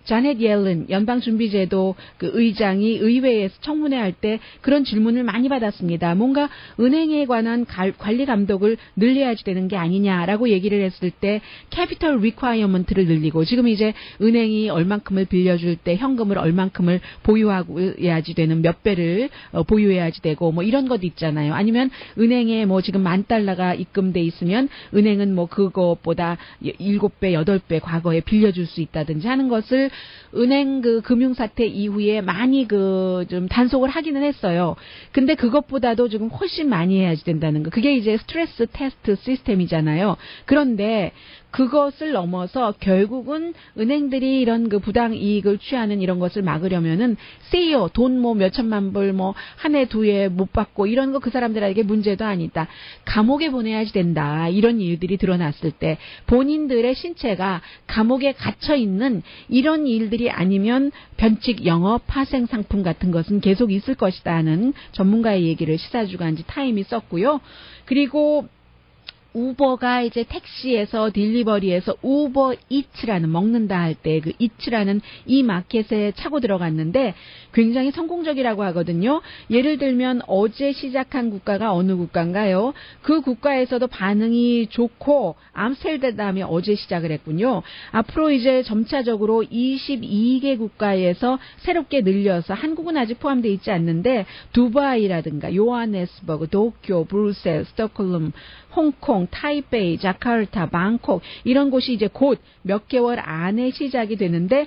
자넷 옐런 연방준비제도 그 의장이 의회에서 청문회 할 때 그런 질문을 많이 받았습니다. 뭔가 은행에 관한 관리 감독을 늘려야지 되는 게 아니냐라고 얘기를 했을 때 캐피털 리콰이어먼트를 늘리고, 지금 이제 은행이 얼만큼을 빌려줄 때 현금을 얼만큼을 보유해야지 되는 몇 배를 보유해야지 되고 이런 것도 있잖아요. 아니면 은행에 지금 $10,000가 입금돼 있으면 은행은 그것보다 7배, 8배 과거에 빌려줄 수 있다든지 하는 것을 은행 그 금융사태 이후에 많이 좀 단속을 하기는 했어요. 근데 그것보다도 지금 훨씬 많이 해야지 된다는 거. 그게 이제 스트레스 테스트 시스템이잖아요. 그런데 그것을 넘어서 결국은 은행들이 이런 그 부당 이익을 취하는 이런 것을 막으려면은 CEO 돈 몇천만 불 한 해 두 해 못 받고 이런 거 그 사람들에게 문제도 아니다. 감옥에 보내야지 된다. 이런 일들이 드러났을 때 본인들의 신체가 감옥에 갇혀 있는 이런 일들이 아니면 변칙 영업 파생 상품 같은 것은 계속 있을 것이다 하는 전문가의 얘기를 시사주간지 타임이 썼고요. 그리고 우버가 이제 택시에서 딜리버리에서 우버 이츠라는 먹는다 할 때 그 이츠라는 이 마켓에 차고 들어갔는데 굉장히 성공적이라고 하거든요. 예를 들면 어제 시작한 국가가 어느 국가인가요? 그 국가에서도 반응이 좋고 암스테르담이 어제 시작을 했군요. 앞으로 이제 점차적으로 22개 국가에서 새롭게 늘려서 한국은 아직 포함되어 있지 않는데 두바이라든가 요하네스버그, 도쿄, 브뤼셀, 스톡홀름, 홍콩, 타이베이, 자카르타, 방콕 이런 곳이 이제 곧 몇 개월 안에 시작이 되는데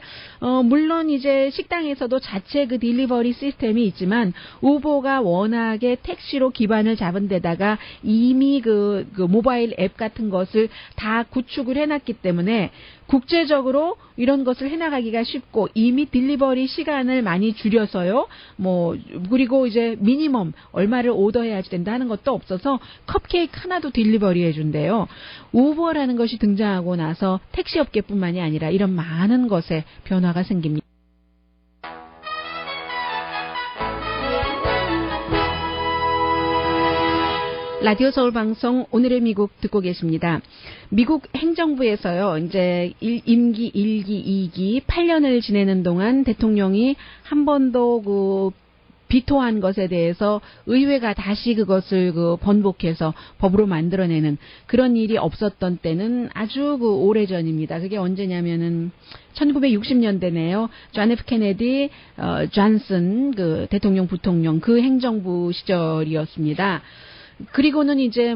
물론 이제 식당에서도 자체 그 딜리버리 시스템이 있지만 우버가 워낙에 택시로 기반을 잡은 데다가 이미 그 모바일 앱 같은 것을 다 구축을 해놨기 때문에 국제적으로 이런 것을 해나가기가 쉽고 이미 딜리버리 시간을 많이 줄여서요. 그리고 이제 미니멈 얼마를 오더해야지 된다 하는 것도 없어서 컵케이크 하나도 딜리버리 해준대요. 우버라는 것이 등장하고 나서 택시업계뿐만이 아니라 이런 많은 것에 변화가 생깁니다. 라디오 서울 방송 오늘의 미국 듣고 계십니다. 미국 행정부에서요, 이제 임기 1기, 2기 8년을 지내는 동안 대통령이 한 번도 비토한 것에 대해서 의회가 다시 그것을 번복해서 법으로 만들어내는 그런 일이 없었던 때는 아주 오래전입니다. 그게 언제냐면은 1960년대네요. 존 F 케네디, 존슨 대통령 부통령 그 행정부 시절이었습니다. 그리고는 이제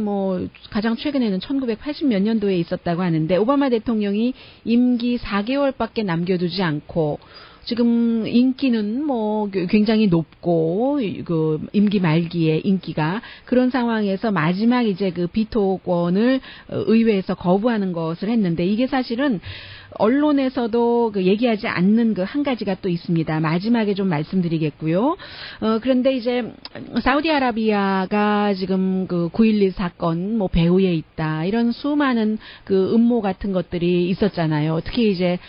가장 최근에는 1980 몇 년도에 있었다고 하는데 오바마 대통령이 임기 4개월밖에 남겨두지 않고 지금 인기는 굉장히 높고 임기 말기에 인기가 그런 상황에서 마지막 이제 비토권을 의회에서 거부하는 것을 했는데 이게 사실은 언론에서도 그 얘기하지 않는 그 한 가지가 또 있습니다. 마지막에 좀 말씀드리겠고요. 그런데 이제 사우디아라비아가 지금 그 9.11 사건 뭐 배후에 있다 이런 수많은 그 음모 같은 것들이 있었잖아요. 특히 이제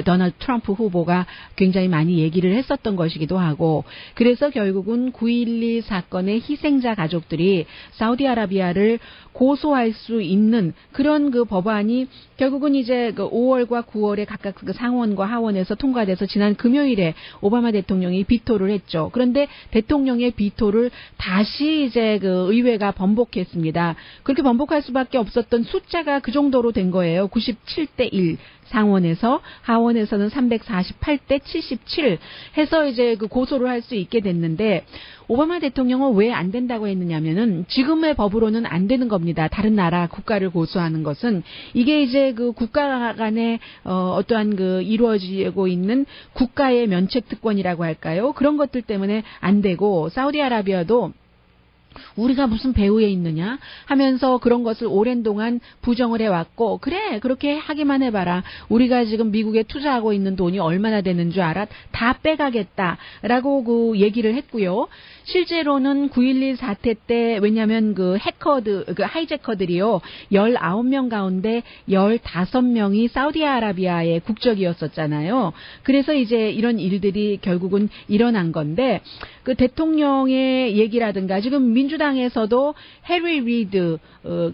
도널드 트럼프 후보가 굉장히 많이 얘기를 했었던 것이기도 하고 그래서 결국은 9.11 사건의 희생자 가족들이 사우디아라비아를 고소할 수 있는 그런 그 법안이 결국은 이제 그 5월과 9월에 각각 그 상원과 하원에서 통과돼서 지난 금요일에 오바마 대통령이 비토를 했죠. 그런데 대통령의 비토를 다시 이제 그 의회가 번복했습니다. 그렇게 번복할 수밖에 없었던 숫자가 그 정도로 된 거예요. 97대 1. 상원에서 하원에서는 348대 77 해서 이제 그 고소를 할 수 있게 됐는데 오바마 대통령은 왜 안 된다고 했느냐면은 지금의 법으로는 안 되는 겁니다. 다른 나라 국가를 고소하는 것은 이게 이제 그 국가 간에 어떠한 그 이루어지고 있는 국가의 면책 특권이라고 할까요? 그런 것들 때문에 안 되고 사우디아라비아도 우리가 무슨 배후에 있느냐 하면서 그런 것을 오랜 동안 부정을 해왔고 그래 그렇게 하기만 해봐라. 우리가 지금 미국에 투자하고 있는 돈이 얼마나 되는 줄 알아? 다 빼가겠다라고 그 얘기를 했고요. 실제로는 9.11 사태 때 왜냐하면 그 하이제커들이요 19명 가운데 15명이 사우디아라비아의 국적이었었잖아요. 그래서 이제 이런 일들이 결국은 일어난 건데 그 대통령의 얘기라든가 지금 민주당에서도 해리 리드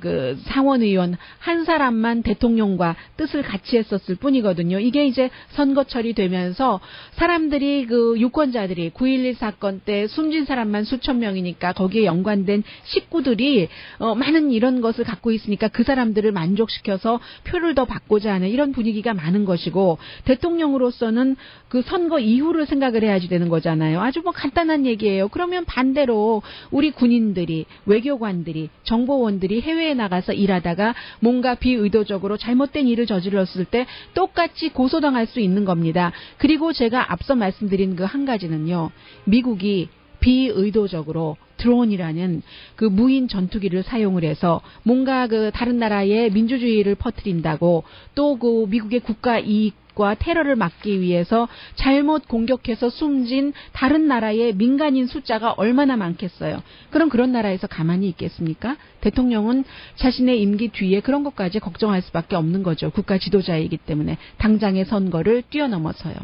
그 상원의원 한 사람만 대통령과 뜻을 같이 했었을 뿐이거든요. 이게 이제 선거철이 되면서 사람들이 그 유권자들이 9.11 사건 때 숨진 사람만 수천 명이니까 거기에 연관된 식구들이 많은 이런 것을 갖고 있으니까 그 사람들을 만족시켜서 표를 더 받고자 하는 이런 분위기가 많은 것이고 대통령으로서는 그 선거 이후를 생각을 해야지 되는 거잖아요. 아주 뭐 간단한 얘기예요. 그러면 반대로 우리 군인들이 외교관들이 정보원들이 해외에 나가서 일하다가 뭔가 비의도적으로 잘못된 일을 저질렀을 때 똑같이 고소당할 수 있는 겁니다. 그리고 제가 앞서 말씀드린 그 한 가지는요. 미국이 비의도적으로 드론이라는 그 무인 전투기를 사용을 해서 뭔가 그 다른 나라의 민주주의를 퍼뜨린다고 또 그 미국의 국가 이익과 테러를 막기 위해서 잘못 공격해서 숨진 다른 나라의 민간인 숫자가 얼마나 많겠어요. 그럼 그런 나라에서 가만히 있겠습니까? 대통령은 자신의 임기 뒤에 그런 것까지 걱정할 수밖에 없는 거죠. 국가 지도자이기 때문에 당장의 선거를 뛰어넘어서요.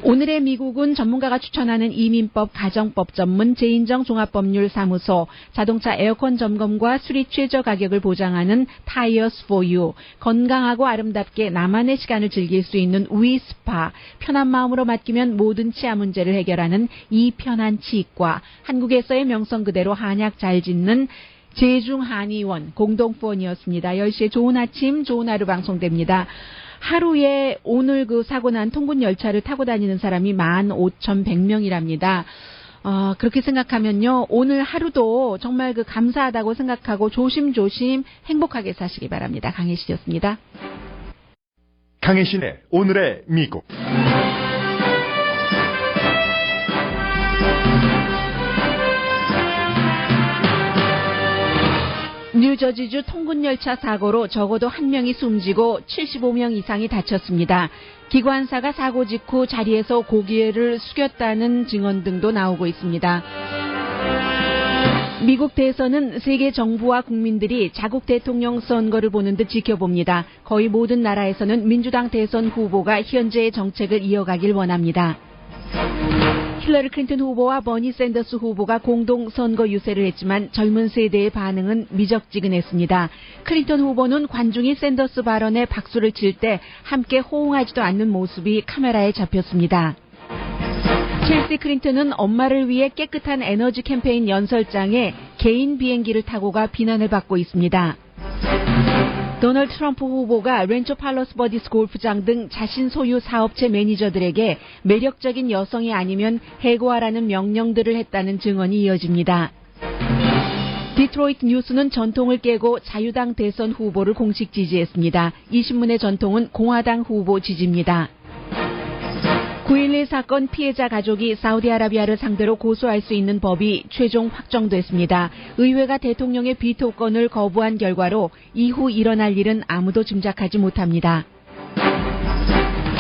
오늘의 미국은 전문가가 추천하는 이민법, 가정법 전문 제인정 종합법률사무소, 자동차 에어컨 점검과 수리 최저 가격을 보장하는 Tires for You, 건강하고 아름답게 나만의 시간을 즐길 수 있는 위스파, 편한 마음으로 맡기면 모든 치아 문제를 해결하는 이편한 치과, 한국에서의 명성 그대로 한약 잘 짓는 제중한의원 공동후원이었습니다. 10시에 좋은 아침, 좋은 하루 방송됩니다. 하루에 오늘 그 사고 난 통근 열차를 타고 다니는 사람이 15,100명이랍니다. 그렇게 생각하면요. 오늘 하루도 정말 그 감사하다고 생각하고 조심조심 행복하게 사시기 바랍니다. 강혜신이었습니다. 강혜신의 오늘의 미국. 뉴저지주 통근열차 사고로 적어도 1명이 숨지고 75명 이상이 다쳤습니다. 기관사가 사고 직후 자리에서 고개를 숙였다는 증언 등도 나오고 있습니다. 미국 대선은 세계 정부와 국민들이 자국 대통령 선거를 보는 듯 지켜봅니다. 거의 모든 나라에서는 민주당 대선 후보가 현재의 정책을 이어가길 원합니다. 힐러리 클린턴 후보와 버니 샌더스 후보가 공동 선거 유세를 했지만 젊은 세대의 반응은 미적지근했습니다. 클린턴 후보는 관중이 샌더스 발언에 박수를 칠 때 함께 호응하지도 않는 모습이 카메라에 잡혔습니다. 첼시 클린턴은 엄마를 위해 깨끗한 에너지 캠페인 연설장에 개인 비행기를 타고 가 비난을 받고 있습니다. 도널드 트럼프 후보가 렌초 팔로스 버디스 골프장 등 자신 소유 사업체 매니저들에게 매력적인 여성이 아니면 해고하라는 명령들을 했다는 증언이 이어집니다. 디트로이트 뉴스는 전통을 깨고 자유당 대선 후보를 공식 지지했습니다. 이 신문의 전통은 공화당 후보 지지입니다. 9.11 사건 피해자 가족이 사우디아라비아를 상대로 고소할 수 있는 법이 최종 확정됐습니다. 의회가 대통령의 비토권을 거부한 결과로 이후 일어날 일은 아무도 짐작하지 못합니다.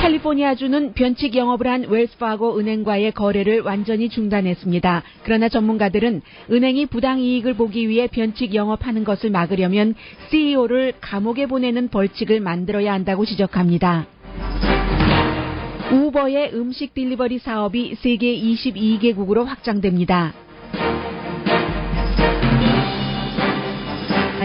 캘리포니아주는 변칙 영업을 한 웰스파고 은행과의 거래를 완전히 중단했습니다. 그러나 전문가들은 은행이 부당 이익을 보기 위해 변칙 영업하는 것을 막으려면 CEO를 감옥에 보내는 벌칙을 만들어야 한다고 지적합니다. 우버의 음식 딜리버리 사업이 세계 22개국으로 확장됩니다.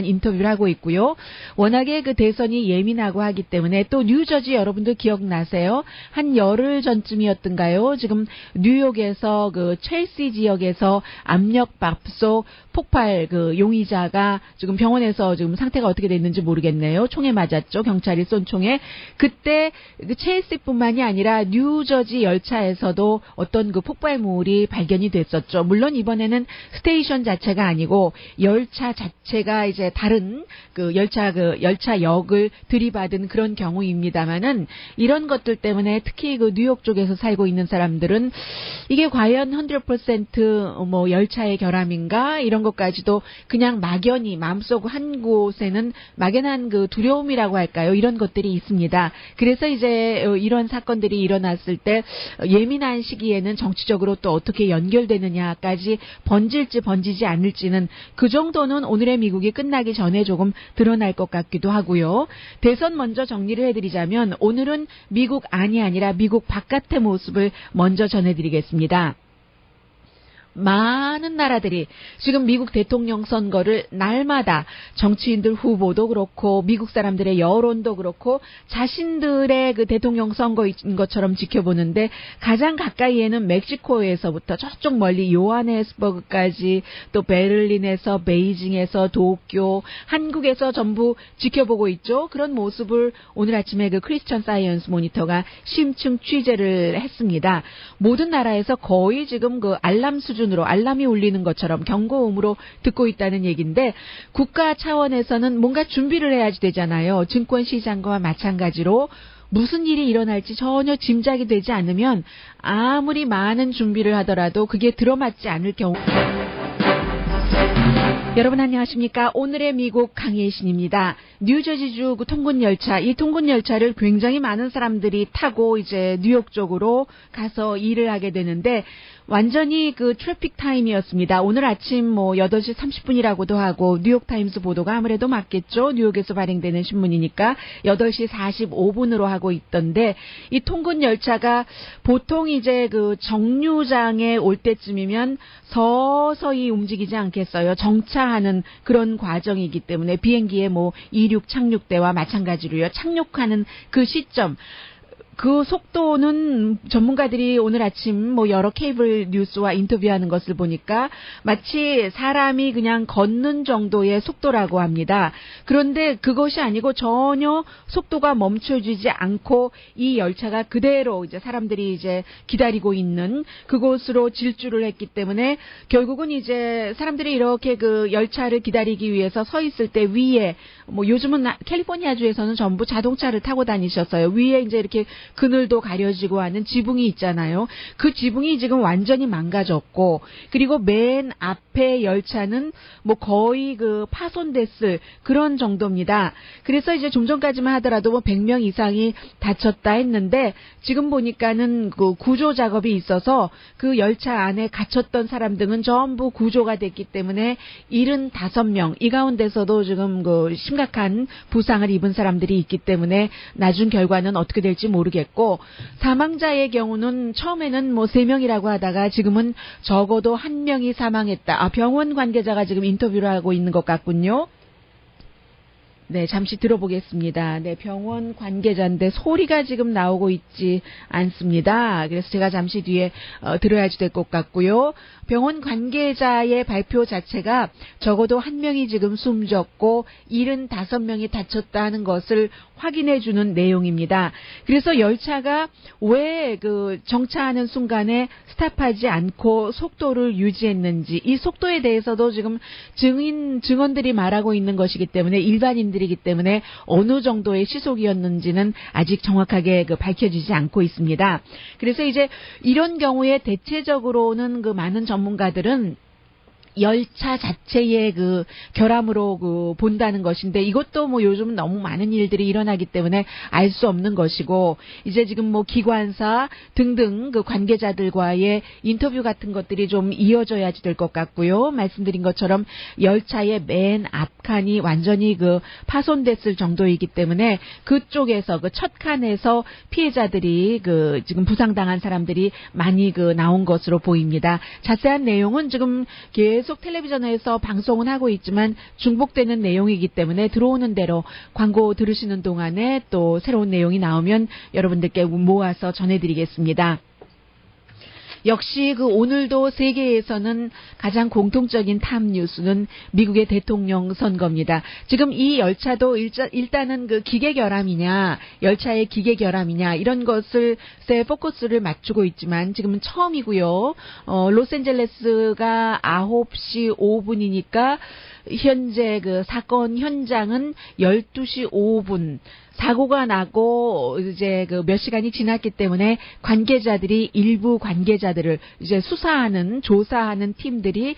인터뷰를 하고 있고요. 워낙에 그 대선이 예민하고 하기 때문에 또 뉴저지 여러분들 기억나세요? 한 열흘 전쯤이었던가요? 지금 뉴욕에서 그 첼시 지역에서 압력밥솥 폭발 그 용의자가 지금 병원에서 지금 상태가 어떻게 됐는지 모르겠네요. 총에 맞았죠. 경찰이 쏜 총에. 그때 그 첼시뿐만이 아니라 뉴저지 열차에서도 어떤 그 폭발물이 발견이 됐었죠. 물론 이번에는 스테이션 자체가 아니고 열차 자체가 이제 다른 그 열차역을 들이받은 그런 경우입니다만은 이런 것들 때문에 특히 그 뉴욕 쪽에서 살고 있는 사람들은 이게 과연 100% 열차의 결함인가 이런 것까지도 그냥 막연히 마음속 한 곳에는 막연한 그 두려움이라고 할까요? 이런 것들이 있습니다. 그래서 이제 이런 사건들이 일어났을 때 예민한 시기에는 정치적으로 또 어떻게 연결되느냐까지 번질지 번지지 않을지는 그 정도는 오늘의 미국이 끝나기 전에 조금 드러날 것 같기도 하고요. 대선 먼저 정리를 해드리자면 오늘은 미국 안이 아니라 미국 바깥의 모습을 먼저 전해드리겠습니다. 많은 나라들이 지금 미국 대통령 선거를 날마다 정치인들 후보도 그렇고 미국 사람들의 여론도 그렇고 자신들의 그 대통령 선거인 것처럼 지켜보는데 가장 가까이에는 멕시코에서부터 저쪽 멀리 요하네스버그까지 또 베를린에서 베이징에서 도쿄 한국에서 전부 지켜보고 있죠. 그런 모습을 오늘 아침에 그 크리스천 사이언스 모니터가 심층 취재를 했습니다. 모든 나라에서 거의 지금 그 알람 수준으로 알람이 울리는 것처럼 경고음으로 듣고 있다는 얘기인데 국가 차원에서는 뭔가 준비를 해야지 되잖아요. 증권시장과 마찬가지로 무슨 일이 일어날지 전혀 짐작이 되지 않으면 아무리 많은 준비를 하더라도 그게 들어맞지 않을 경우. 여러분 안녕하십니까? 오늘의 미국 강예신입니다. 뉴저지주 그 통근열차, 이 통근열차를 굉장히 많은 사람들이 타고 이제 뉴욕 쪽으로 가서 일을 하게 되는데 완전히 그 트래픽 타임이었습니다. 오늘 아침 8시 30분이라고도 하고 뉴욕타임스 보도가 아무래도 맞겠죠. 뉴욕에서 발행되는 신문이니까 8시 45분으로 하고 있던데 이 통근열차가 보통 이제 그 정류장에 올 때쯤이면 서서히 움직이지 않겠어요. 정차하는 그런 과정이기 때문에 비행기의 이륙 착륙 때와 마찬가지로요. 착륙하는 그 시점 그 속도는 전문가들이 오늘 아침 여러 케이블 뉴스와 인터뷰하는 것을 보니까 마치 사람이 그냥 걷는 정도의 속도라고 합니다. 그런데 그것이 아니고 전혀 속도가 멈춰지지 않고 이 열차가 그대로 이제 사람들이 이제 기다리고 있는 그곳으로 질주를 했기 때문에 결국은 이제 사람들이 이렇게 그 열차를 기다리기 위해서 서 있을 때 위에 요즘은 캘리포니아주에서는 전부 자동차를 타고 다니셨어요. 위에 이제 이렇게 그늘도 가려지고 하는 지붕이 있잖아요. 그 지붕이 지금 완전히 망가졌고 그리고 맨 앞에 열차는 거의 그 파손됐을 그런 정도입니다. 그래서 이제 좀 전까지만 하더라도 100명 이상이 다쳤다 했는데 지금 보니까는 그 구조 작업이 있어서 그 열차 안에 갇혔던 사람들은 전부 구조가 됐기 때문에 75명 이 가운데서도 지금 그 심각한 부상을 입은 사람들이 있기 때문에 나중 결과는 어떻게 될지 모르겠고 사망자의 경우는 처음에는 3명이라고 하다가 지금은 적어도 1명이 사망했다. 병원 관계자가 지금 인터뷰를 하고 있는 것 같군요. 네, 잠시 들어보겠습니다. 네, 병원 관계자인데 소리가 지금 나오고 있지 않습니다. 그래서 제가 잠시 뒤에 들어야지 될 것 같고요. 병원 관계자의 발표 자체가 적어도 1명이 지금 숨졌고 75명이 다쳤다는 것을 확인해 주는 내용입니다. 그래서 열차가 왜 그 정차하는 순간에 스탑하지 않고 속도를 유지했는지 이 속도에 대해서도 지금 증언들이 말하고 있는 것이기 때문에 일반인들이 사람들이기 때문에 어느 정도의 시속이었는지는 아직 정확하게 밝혀지지 않고 있습니다. 그래서 이제 이런 경우에 대체적으로는 많은 전문가들은 열차 자체의 결함으로 본다는 것인데, 이것도 요즘 너무 많은 일들이 일어나기 때문에 알 수 없는 것이고, 이제 지금 기관사 등등 관계자들과의 인터뷰 같은 것들이 좀 이어져야지 될 것 같고요. 말씀드린 것처럼 열차의 맨 앞칸이 완전히 파손됐을 정도이기 때문에 그쪽에서 첫 칸에서 피해자들이 지금 부상당한 사람들이 많이 나온 것으로 보입니다. 자세한 내용은 지금 계속 텔레비전에서 방송은 하고 있지만 중복되는 내용이기 때문에 들어오는 대로 광고 들으시는 동안에 또 새로운 내용이 나오면 여러분들께 모아서 전해드리겠습니다. 역시 오늘도 세계에서는 가장 공통적인 탑 뉴스는 미국의 대통령 선거입니다. 지금 이 열차도 일단은 기계 결함이냐, 열차의 기계 결함이냐, 이런 것을 포커스를 맞추고 있지만 지금은 처음이고요. 로스앤젤레스가 9시 5분이니까 현재 사건 현장은 12시 5분. 사고가 나고 이제 몇 시간이 지났기 때문에 일부 관계자들을 이제 조사하는 팀들이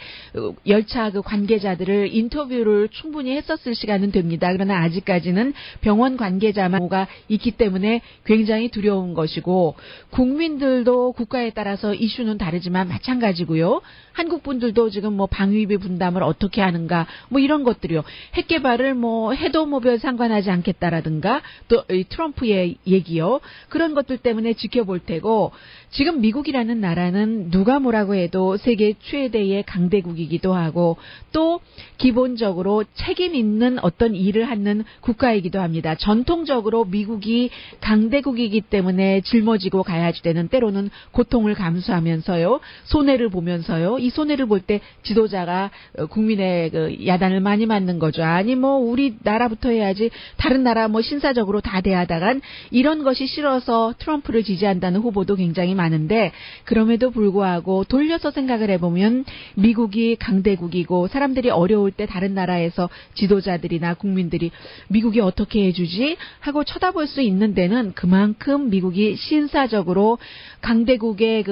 열차 관계자들을 인터뷰를 충분히 했었을 시간은 됩니다. 그러나 아직까지는 병원 관계자가 있기 때문에 굉장히 두려운 것이고, 국민들도 국가에 따라서 이슈는 다르지만 마찬가지고요. 한국 분들도 지금 방위비 분담을 어떻게 하는가, 이런 것들이요. 핵 개발을 해도 별 상관하지 않겠다라든가, 또 트럼프의 얘기요. 그런 것들 때문에 지켜볼 테고, 지금 미국이라는 나라는 누가 뭐라고 해도 세계 최대의 강대국이기도 하고, 또 기본적으로 책임 있는 어떤 일을 하는 국가이기도 합니다. 전통적으로 미국이 강대국이기 때문에 짊어지고 가야지 되는, 때로는 고통을 감수하면서요, 손해를 보면서요, 이 손해를 볼 때 지도자가 국민의 야단을 많이 맞는 거죠. 아니 우리 나라부터 해야지 다른 나라 신사적으로 다 대하다간, 이런 것이 싫어서 트럼프를 지지한다는 후보도 굉장히 많은데, 그럼에도 불구하고 돌려서 생각을 해보면 미국이 강대국이고 사람들이 어려울 때 다른 나라에서 지도자들이나 국민들이 미국이 어떻게 해주지 하고 쳐다볼 수 있는 데는 그만큼 미국이 신사적으로 강대국의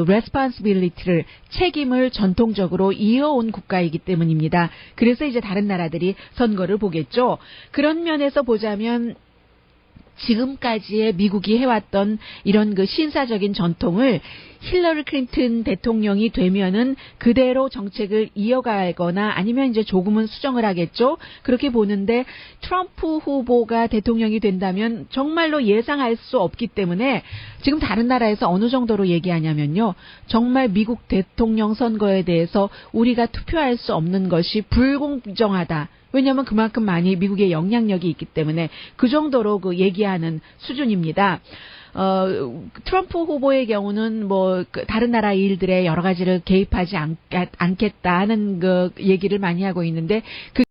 responsibility를, 책임을 전통적으로 이어온 국가이기 때문입니다. 그래서 이제 다른 나라들이 선거를 보겠죠. 그런 면에서 보자면 지금까지의 미국이 해왔던 이런 신사적인 전통을 힐러리 클린턴 대통령이 되면은 그대로 정책을 이어가거나 아니면 이제 조금은 수정을 하겠죠. 그렇게 보는데, 트럼프 후보가 대통령이 된다면 정말로 예상할 수 없기 때문에 지금 다른 나라에서 어느 정도로 얘기하냐면요, 정말 미국 대통령 선거에 대해서 우리가 투표할 수 없는 것이 불공정하다. 왜냐하면 그만큼 많이 미국의 영향력이 있기 때문에 그 정도로 얘기하는 수준입니다. 트럼프 후보의 경우는 다른 나라 일들에 여러 가지를 개입하지 않겠다 하는 얘기를 많이 하고 있는데,